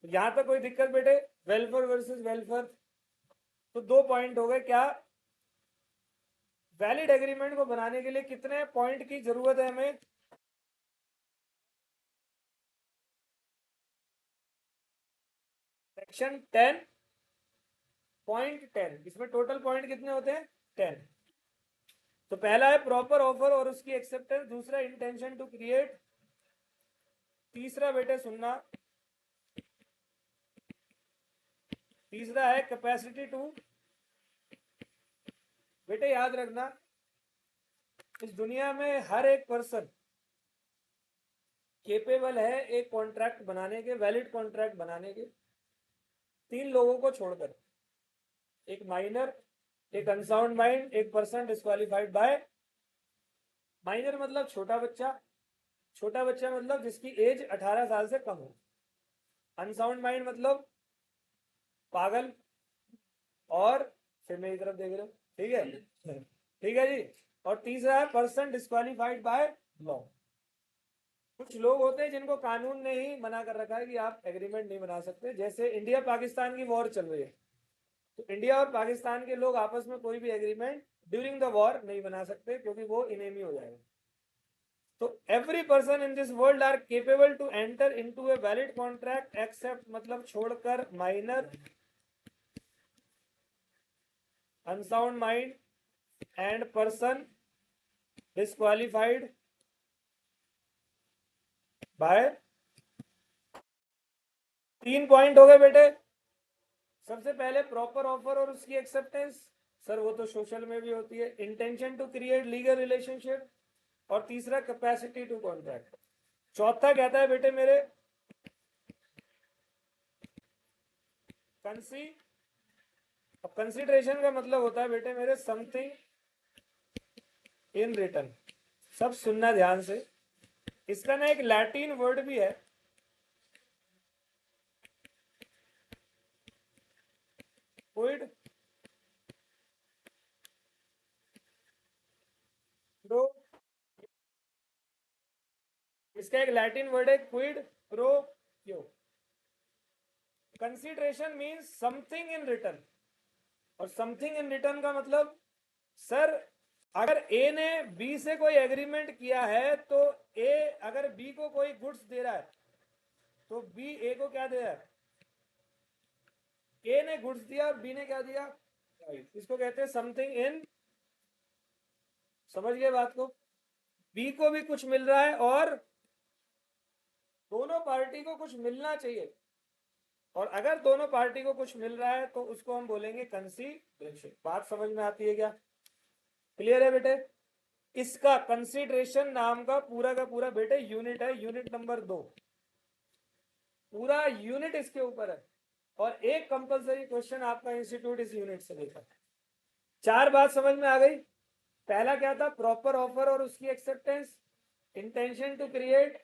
तो यहाँ तक कोई दिक्कत बेटे? वेलफेयर वर्सेस वेलफेयर, तो 2 पॉइंट हो गए। क्या वैलिड एग्रीमेंट को बनाने के लिए कितने पॉइंट की जरूरत है हमें? सेक्शन 10.10, इसमें टोटल पॉइंट कितने होते हैं? 10। तो पहला है प्रॉपर ऑफर और उसकी एक्सेप्टेंस, दूसरा इंटेंशन टू क्रिएट, तीसरा बेटे सुनना, तीसरा है कैपेसिटी टू। बेटे याद रखना, इस दुनिया में हर एक पर्सन केपेबल है एक कॉन्ट्रैक्ट बनाने के, वैलिड कॉन्ट्रैक्ट बनाने के, 3 लोगों को छोड़कर। एक माइनर, एक अनसाउंड माइंड, एक पर्सन डिस्क्वालिफाइड बाय। माइनर मतलब छोटा बच्चा, छोटा बच्चा मतलब जिसकी एज 18 साल से कम हो। अनसाउंड माइंड मतलब पागल, और फिर मेरी तरफ देख रहे हो, ठीक है? ठीक है जी। और तीसरा है पर्सन डिस्क्वालिफाइड बाय लॉ। कुछ लोग होते हैं जिनको कानून ने ही मना कर रखा है कि आप एग्रीमेंट नहीं बना सकते। जैसे इंडिया पाकिस्तान की वॉर चल रही है, तो इंडिया और पाकिस्तान के लोग आपस में कोई भी एग्रीमेंट ड्यूरिंग द वॉर नहीं बना सकते, क्योंकि वो इनेमी हो जाएगा। तो every person in this world are capable to enter into a valid contract except मतलब छोड़कर minor, unsound mind and person disqualified by. 3 point हो गए बेटे। सबसे पहले प्रॉपर ऑफर और उसकी एक्सेप्टेंस, सर वो तो सोशल में भी होती है। Intention to create legal relationship, और तीसरा कैपेसिटी टू कॉन्ट्रैक्ट। चौथा कहता है बेटे मेरे कंसी। अब कंसिडरेशन का मतलब होता है बेटे मेरे समथिंग इन रिटर्न। सब सुनना ध्यान से, इसका ना एक लैटिन वर्ड भी है, क्विड प्रो। इसका एक लैटिन वर्ड है क्विड प्रो क्यो। Consideration means something in return, और समथिंग इन रिटर्न का मतलब, सर अगर ए ने बी से कोई एग्रीमेंट किया है, तो ए अगर बी को कोई गुड्स दे रहा है, तो बी ए को क्या दे रहा है? ए ने गुड्स दिया और बी ने क्या दिया? इसको कहते हैं समथिंग इन। समझ गए बात को? बी को भी कुछ मिल रहा है और दोनों पार्टी को कुछ मिलना चाहिए, और अगर दोनों पार्टी को कुछ मिल रहा है तो उसको हम बोलेंगे कंसीडरेशन। बात समझ में आती है क्या? क्लियर है बेटे? इसका कंसीडरेशन नाम का पूरा बेटे यूनिट है, यूनिट नंबर 2, पूरा यूनिट इसके ऊपर है। और एक कंपलसरी क्वेश्चन आपका इंस्टीट्यूट इस यूनिट से लेकर। 4 बात समझ में आ गई? पहला क्या था? प्रॉपर ऑफर और उसकी एक्सेप्टेंस, इंटेंशन टू क्रिएट,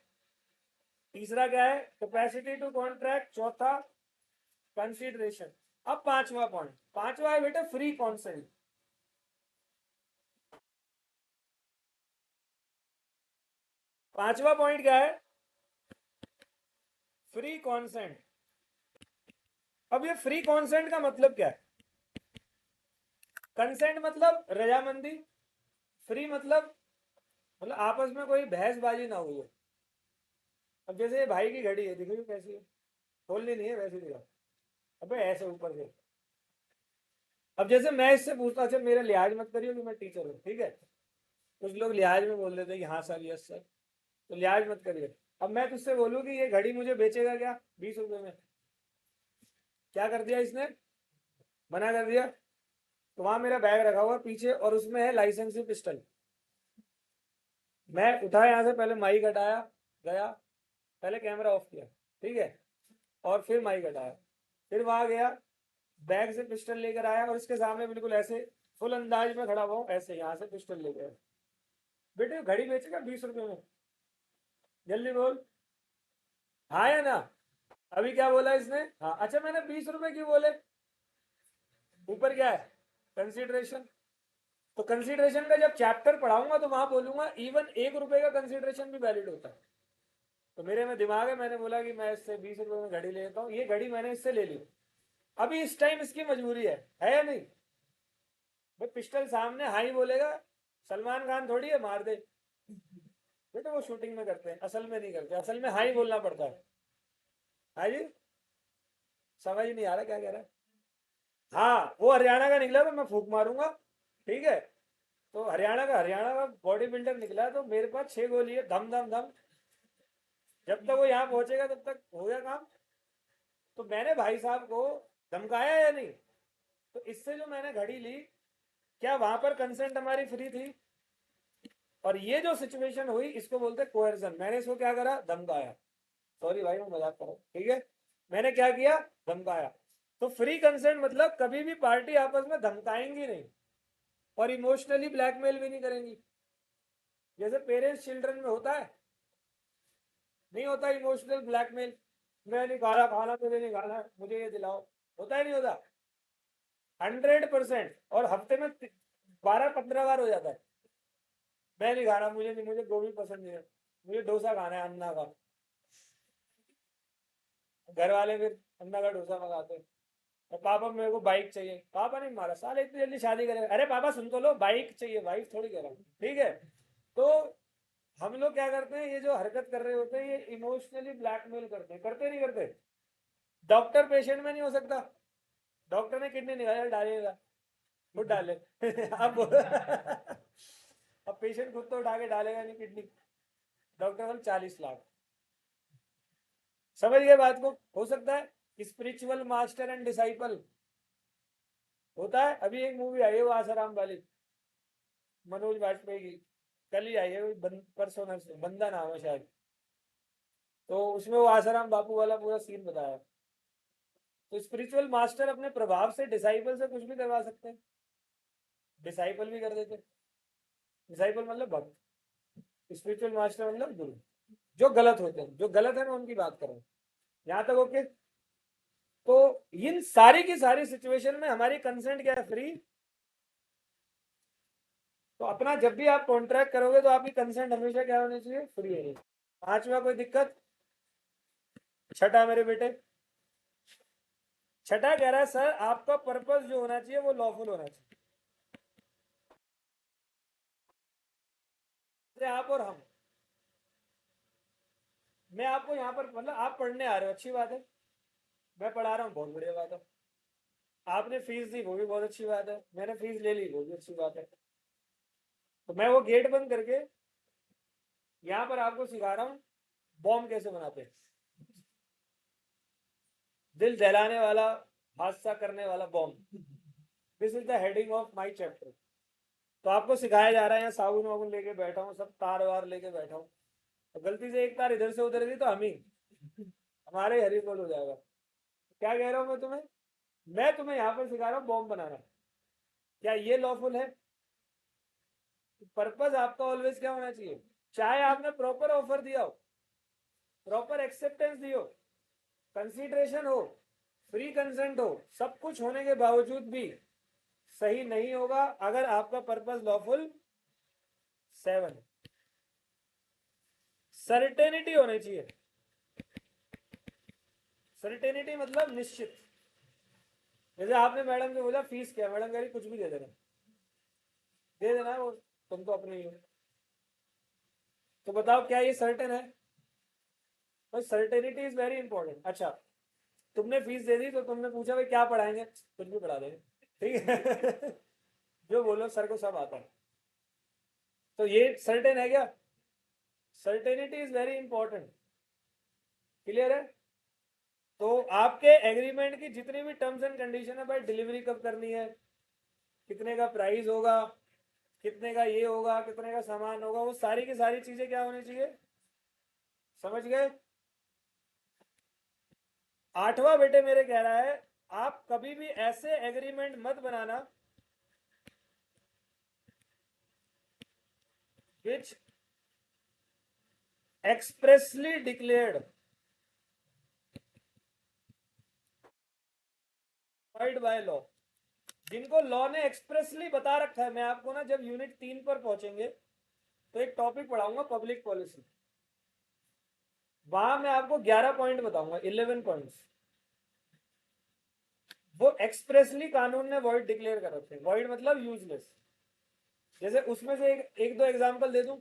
तीसरा क्या है? कैपेसिटी टू कॉन्ट्रैक्ट, चौथा कंसीडरेशन। अब पांचवा पॉइंट, पांचवा है बेटा फ्री कॉन्सेंट। पांचवा पॉइंट क्या है? Free consent. अब ये फ्री कॉन्सेंट का मतलब क्या है? कंसेंट मतलब रजामंदी, फ्री मतलब आपस में कोई बहसबाजी ना हुई है। अब जैसे ये भाई की घड़ी है, देखो कैसी है, खोलनी नहीं है, वैसे दिखा। अबे ऐसे ऊपर से। अब जैसे मैं इससे पूछता, अच्छा मेरा लिहाज मत करियो कि मैं टीचर हूँ, ठीक है? कुछ लोग लिहाज में बोल देते हैं कि हाँ सर, यस सर, तो लिहाज मत करिए। अब मैं तुझसे बोलूँ कि ये घड़ी मुझे बेचेगा क्या 20 रुपए में? क्या कर दिया इसने? मना कर दिया। तो वहां मेरा बैग रखा हुआ पीछे, और उसमें है लाइसेंसी पिस्टल। मैं उठाया यहाँ से, पहले माइक हटाया, गया, पहले कैमरा ऑफ किया, ठीक है, और फिर माइक हटाया, फिर वहां गया, बैग से पिस्टल लेकर आया और इसके सामने बिल्कुल ऐसे फुल अंदाज में खड़ा हुआ हूँ, ऐसे यहाँ से पिस्टल लेकर आया। बेटे घड़ी बेचेगा 20 रुपए में? जल्दी बोल, हाँ या ना? अभी क्या बोला इसने? हाँ। अच्छा, मैंने 20 रुपए क्यों बोले? ऊपर क्या है? कंसिडरेशन। तो कंसिडरेशन का जब चैप्टर पढ़ाऊंगा तो वहां बोलूंगा इवन 1 रुपए का कंसिडरेशन भी वैलिड होता है। तो मेरे में दिमाग है, मैंने बोला कि मैं इससे 20 रुपए में घड़ी ले लेता हूँ। ये घड़ी मैंने इससे ले ली, अभी इस टाइम इसकी मजबूरी है या नहीं? भाई पिस्टल सामने, हाई बोलेगा, सलमान खान थोड़ी है मार दे। बेटे वो शूटिंग में करते हैं, असल में नहीं करते, असल में हाई बोलना पड़ता है। हाँ जी, समझ नहीं आ रहा क्या कह रहा है? हाँ, वो हरियाणा का निकला तो मैं फूक मारूंगा, ठीक है? तो हरियाणा का बॉडी बिल्डर निकला तो मेरे पास 6 गोली है, धम धम धम। जब तक वो यहाँ पहुंचेगा तब तक हो गया काम। तो मैंने भाई साहब को धमकाया या नहीं? तो इससे जो मैंने घड़ी ली, क्या वहां पर कंसेंट हमारी फ्री थी? और ये जो सिचुएशन हुई इसको बोलते कोएर्जन। मैंने इसको क्या करा? धमकाया। सॉरी भाई, मैं मजाक कर रहा हूँ, ठीक है? मैंने क्या किया? धमकाया। तो फ्री कंसेंट मतलब कभी भी पार्टी आपस में धमकाएंगी नहीं और इमोशनली ब्लैकमेल भी नहीं करेंगी। जैसे पेरेंट्स चिल्ड्रन में होता है, नहीं होता इमोशनल ब्लैकमेल? मैं नहीं खा रहा खाना, तुझे नहीं खाना, मुझे ये दिलाओ। होता है नहीं होता? 100%। और हफ्ते में 12-15 बार हो जाता है। मैं नहीं खा रहा, मुझे नहीं, मुझे गोभी पसंद नहीं है, मुझे डोसा खाना है अन्ना का। घर वाले फिर अन्ना का डोसा मंगाते हैं। और पापा मेरे को बाइक चाहिए। पापा ने मारा, साले इतनी जल्दी शादी करेगा? अरे पापा सुन तो लो, बाइक चाहिए, वाइफ थोड़ी कह रहा हूँ, ठीक है? तो हम लोग क्या करते हैं, ये जो हरकत कर रहे होते हैं ये इमोशनली ब्लैकमेल करते नहीं करते? डॉक्टर पेशेंट में नहीं हो सकता? डॉक्टर ने किडनी निकाल डालेगा, खुद डाले। अब अब पेशेंट खुद तो उठा के डालेगा नहीं किडनी। डॉक्टर बोल 40 लाख। समझ गए बात को? हो सकता है स्पिरिचुअल मास्टर एंड डिसाइपल होता है। अभी एक मूवी आई है वो आसाराम वाली, मनोज वाजपेयी की, कल ही आई है, परसों नरसों, बंदा नाम है शायद। तो उसमें वो आसाराम बापू वाला पूरा सीन बताया। तो स्पिरिचुअल मास्टर अपने प्रभाव से डिसाइपल से कुछ भी करवा सकते हैं, डिसाइपल भी कर देते। डिसाइपल मतलब भक्त, स्पिरिचुअल मास्टर मतलब गुरु। जो गलत होते हैं, जो गलत है मैं उनकी बात कर रहा हूँ। यहाँ तक ओके? तो इन सारी की सारी सिचुएशन में हमारी कंसेंट क्या है? फ्री। तो अपना जब भी आप कॉन्ट्रैक्ट करोगे तो आपकी कंसेंट हमेशा क्या होनी चाहिए? फ्री है। पांचवा, कोई दिक्कत? छठा मेरे बेटे, छठा कह रहा है सर आपका पर्पस जो होना चाहिए वो लॉफुल होना चाहिए। जैसे आप और हम, मैं आपको यहाँ पर मतलब आप पढ़ने आ रहे हो, अच्छी बात है, मैं पढ़ा रहा हूँ, बहुत बढ़िया बात है। आपने फीस दी, वो भी बहुत अच्छी बात है, मैंने फीस ले ली, वो भी अच्छी बात है। तो मैं वो गेट बंद करके यहाँ पर आपको सिखा रहा हूँ बॉम्ब कैसे बनाते हैं, दिल जलाने वाला, हादसा करने वाला bomb. This is the heading of my chapter. तो आपको सिखाया जा रहा है, यहाँ साबुन वाबुन लेके बैठा हूँ, सब तार वार लेके बैठा हूँ। तो गलती से एक तार इधर से उधर गई तो हम ही, हमारे हरी बोल हो जाएगा। क्या कह रहा हूँ मैं तुम्हें यहाँ पर सिखा रहा हूँ बॉम्ब बनाना। क्या ये लॉफुल है? पर्पस आपका ऑलवेज क्या होना चाहिए? चाहे आपने प्रॉपर ऑफर दिया हो, प्रॉपर एक्सेप्टेंस दी हो, कंसीडरेशन हो, फ्री कंसेंट हो, सब कुछ होने के बावजूद भी सही नहीं होगा अगर आपका पर्पस लॉफुल 7। सर्टेनिटी होनी चाहिए। सर्टेनिटी मतलब निश्चित। जैसे आपने मैडम से बोला फीस क्या, मैडम कह रही कुछ भी दे देना, दे देना, वो तुम तो अपने ही हो। तो बताओ क्या ये सर्टेन है? तो सर्टेनिटी इज वेरी इंपॉर्टेंट। अच्छा, तुमने फीस दे दी तो तुमने पूछा भाई क्या पढ़ाएंगे, कुछ भी पढ़ा देंगे, ठीक है? जो बोलो सर को सब आता है। तो ये सर्टेन है क्या? Certainty is very important. Clear है? तो आपके एग्रीमेंट की जितनी भी टर्म्स एंड कंडीशन है, भाई डिलीवरी कब करनी है, कितने का प्राइस होगा, कितने का ये होगा, कितने का सामान होगा, वो सारी की सारी चीजें क्या होनी चाहिए? समझ गए? आठवां बेटे मेरे कह रहा है आप कभी भी ऐसे एग्रीमेंट मत बनाना विच एक्सप्रेसली डिक्लेयर्ड बाय लॉ, जिनको लॉ ने एक्सप्रेसली बता रखा है। मैं आपको ना जब यूनिट 3 पर पहुंचेंगे तो एक टॉपिक पढ़ाऊंगा पब्लिक पॉलिसी, वहां मैं आपको 11 पॉइंट बताऊंगा, 11 पॉइंट्स, वो एक्सप्रेसली कानून ने वॉइड डिक्लेयर कर रखे हैं। वॉइड मतलब यूजलेस। जैसे उसमें से एक दो एग्जांपल दे दूं।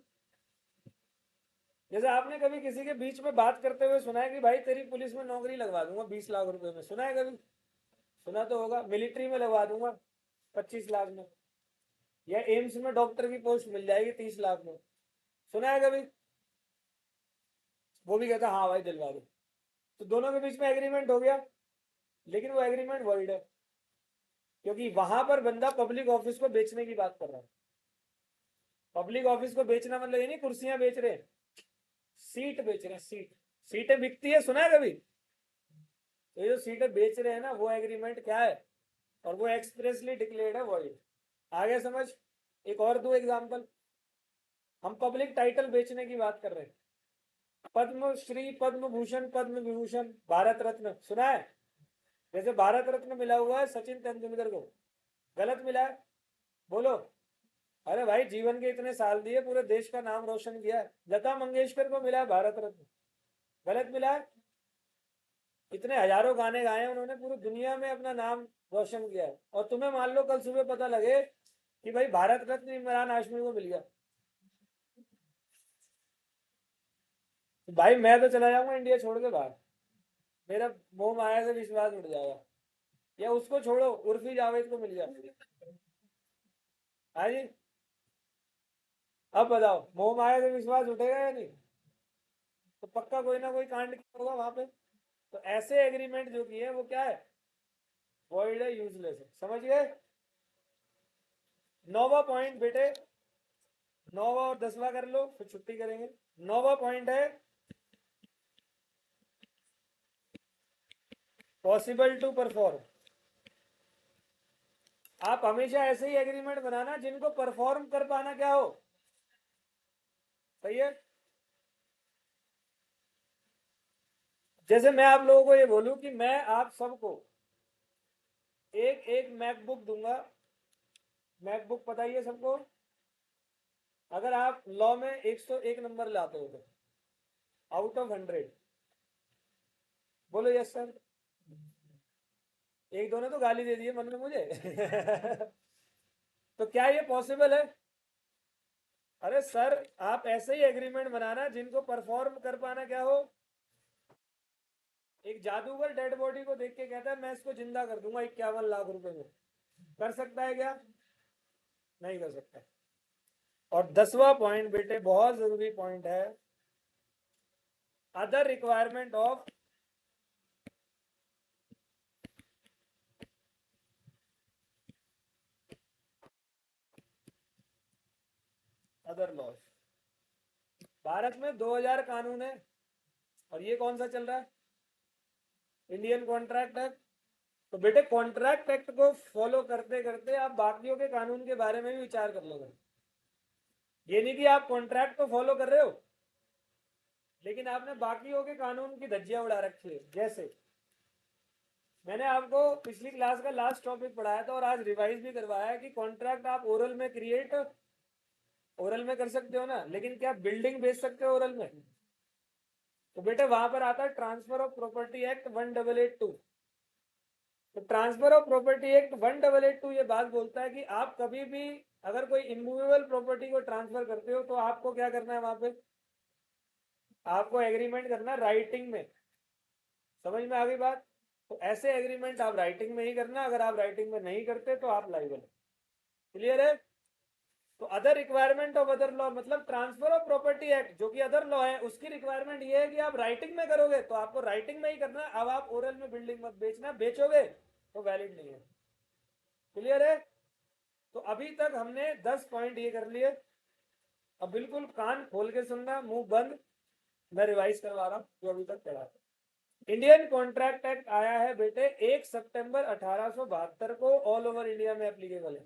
जैसे आपने कभी किसी के बीच में बात करते हुए सुना है कि भाई तेरी पुलिस में नौकरी लगवा दूंगा 20 लाख रुपए में, सुना है कभी? सुना तो होगा। मिलिट्री में लगवा दूंगा 25 लाख में, या एम्स में डॉक्टर की पोस्ट मिल जाएगी 30 लाख में, सुना है कभी? वो भी कहता हाँ भाई दिलवा दो। तो दोनों के बीच में एग्रीमेंट हो गया, लेकिन वो एग्रीमेंट वॉइड है, क्योंकि वहां पर बंदा पब्लिक ऑफिस को बेचने की बात कर रहा है। पब्लिक ऑफिस को बेचना मतलब ये नहीं कुर्सियां बेच रहे हैं, सीट बेच रहे हैं, सीट। सीटें बिकती है, सुना है कभी? तो ये जो सीटें बेच रहे हैं ना, वो एग्रीमेंट क्या है, और वो एक्सप्रेसली डिक्लेयर्ड है वॉइड। आगे समझ। एक और दो एग्जांपल। हम पब्लिक टाइटल बेचने की बात कर रहे हैं। पद्म श्री, पद्म भूषण, पद्म विभूषण, भारत रत्न, सुना है? जैसे भारत रत्न मिला हुआ है सचिन तेंदुलकर को, गलत मिला है? बोलो। अरे भाई जीवन के इतने साल दिए, पूरे देश का नाम रोशन किया है। लता मंगेशकर को मिला है भारत रत्न, गलत मिला है? इतने हजारों गाने गाए हैं उन्होंने, पूरी दुनिया में अपना नाम रोशन किया है। और तुम्हें मान लो कल सुबह पता लगे कि भाई भारत रत्न इमरान हाशमी को मिल गया, तो भाई मैं तो चला जाऊंगा इंडिया छोड़ के बाहर। मेरा मोह माया से विश्वास उठ जाएगा। या उसको छोड़ो, उर्फी जावेद को मिल गया। हाँ जी। अब बताओ मोह माया से विश्वास उठेगा या नहीं? तो पक्का कोई ना कोई कांड किया होगा वहां पे। तो ऐसे एग्रीमेंट जो किए वो क्या है, वॉइड है, यूजलेस है। समझ गए? नौवा पॉइंट बेटे, नौवा और 10वां कर लो फिर छुट्टी करेंगे। नौवा पॉइंट है पॉसिबल टू परफॉर्म। आप हमेशा ऐसे ही एग्रीमेंट बनाना जिनको परफॉर्म कर पाना क्या हो। सही है। जैसे मैं आप लोगों को ये बोलूं कि मैं आप सबको एक एक मैकबुक दूंगा। मैकबुक पता ही है सबको। अगर आप लॉ में 101 नंबर लाते हो तो आउट ऑफ 100, बोलो यस सर। एक दो ने तो गाली दे दी है मन में मुझे। तो क्या ये पॉसिबल है? अरे सर, आप ऐसे ही एग्रीमेंट बनाना जिनको परफॉर्म कर पाना क्या हो। एक जादूगर डेड बॉडी को देख के कहता है मैं इसको जिंदा कर दूंगा 51 लाख रुपए में, कर सकता है क्या? नहीं कर सकता। और 10वां पॉइंट बेटे बहुत जरूरी पॉइंट है, other requirement of other laws. Bharat में 2000 कानून है, और ये कौन सा चल रहा है, इंडियन कॉन्ट्रैक्ट एक्ट। तो बेटे कॉन्ट्रैक्ट एक्ट को फॉलो करते करते आप बाकियों के कानून के बारे में भी विचार कर लोगे। ये नहीं कि आप कॉन्ट्रैक्ट तो फॉलो कर रहे हो, लेकिन आपने बाकियों के कानून की धज्जियां उड़ा रखी है। जैसे मैंने आपको पिछली क्लास का लास्ट टॉपिक पढ़ाया था और आज रिवाइज भी करवाया है कि कॉन्ट्रैक्ट आप ओरल में क्रिएट, ओरल में कर सकते हो ना, लेकिन क्या बिल्डिंग बेच सकते हो ओरल में? तो बेटे वहां पर आता है ट्रांसफर ऑफ प्रॉपर्टी एक्ट 1882। तो ट्रांसफर ऑफ प्रॉपर्टी एक्ट 1882 ये बात बोलता है कि आप कभी भी अगर कोई इमूवेबल प्रॉपर्टी को ट्रांसफर करते हो तो आपको क्या करना है वहां पे, आपको एग्रीमेंट करना है राइटिंग में। समझ में आ गई बात? तो ऐसे एग्रीमेंट आप राइटिंग में ही करना, अगर आप राइटिंग में नहीं करते तो आप लाइबल। क्लियर है? तो other requirement of other law मतलब ट्रांसफर ऑफ प्रॉपर्टी एक्ट जो कि अदर लॉ है, उसकी रिक्वायरमेंट ये है कि आप राइटिंग में करोगे तो आपको राइटिंग में ही करना है। अब आप ओरल में बिल्डिंग मत बेचना, बेचोगे तो वैलिड नहीं है। क्लियर है? तो अभी तक हमने 10 पॉइंट ये कर लिए। अब बिल्कुल कान खोल के सुनना, मुंह बंद। मैं रिवाइज करवा रहा हूँ जो अभी तक पढ़ा था। इंडियन कॉन्ट्रैक्ट एक्ट आया है बेटे 1 सितंबर 1872 को, ऑल ओवर इंडिया में एप्लीकेबल है।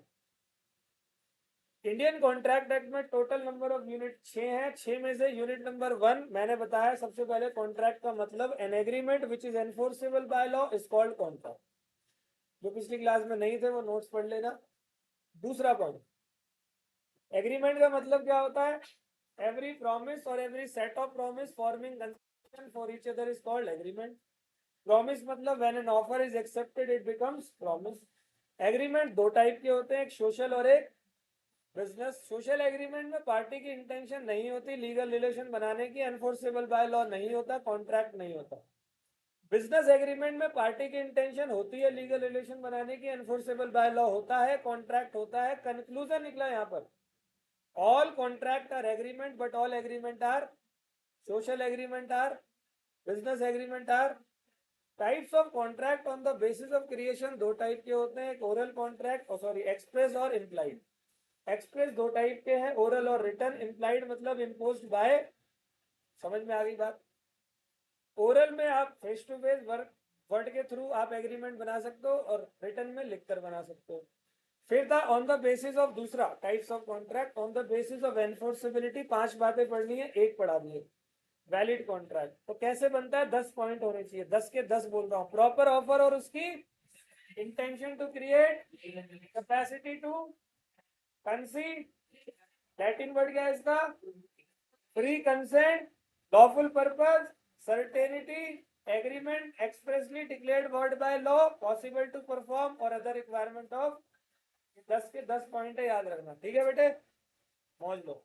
इंडियन कॉन्ट्रैक्ट एक्ट में टोटल नंबर ऑफ यूनिट 6 है। 6 में से यूनिट नंबर 1 मैंने बताया सबसे पहले, कॉन्ट्रैक्ट का मतलब an agreement which is enforceable by law is called contract. जो पिछली क्लास में नहीं थे वो नोट्स पढ़ लेना। दूसरा पॉइंट, एग्रीमेंट का मतलब क्या होता है? एवरी प्रॉमिस और every set of promise forming condition for each other is called agreement. Promise मतलब when an offer is accepted it becomes promise. Agreement दो टाइप के होते हैं, एक सोशल और एक बिजनेस। सोशल एग्रीमेंट में पार्टी की इंटेंशन नहीं होती लीगल रिलेशन बनाने की, एनफोर्सेबल बाय लॉ नहीं होता, कॉन्ट्रैक्ट नहीं होता। बिजनेस एग्रीमेंट में पार्टी की इंटेंशन होती है लीगल रिलेशन बनाने की, एनफोर्सेबल बाय लॉ होता है, कॉन्ट्रैक्ट होता है। कंक्लूजन निकला यहाँ पर, all contract are agreement but all agreement are social agreement are business agreement are. Types of contract on the basis of creation दो टाइप के होते हैं, एक ओरल कॉन्ट्रैक्ट सॉरी एक्सप्रेस और इम्प्लाइड। एक्सप्रेस दो टाइप के हैं, ओरल और रिटन। इम्प्लाइड मतलब इम्पोज्ड बाय। समझ में आ गई बात? ओरल में आप फेस टू फेस वर्ड के थ्रू आप एग्रीमेंट बना सकते हो और रिटन में लिखकर बना सकते हो। फिर था ऑन द बेसिस ऑफ, दूसरा types of contract on the basis of enforceability. 5 बातें पढ़नी है, एक पढ़ा दिए। वैलिड कॉन्ट्रैक्ट तो कैसे बनता है? 10 पॉइंट होने चाहिए, 10 के 10 बोल रहा हूँ। प्रॉपर ऑफर और उसकी intention to create, capacity to concede, Latin word क्या है इसका? Free consent, lawful purpose, certainty, agreement expressly declared void by law, possible to perform और अदर रिक्वायरमेंट ऑफ। 10 के 10 पॉइंट है, याद रखना। ठीक है बेटे, मौज लो।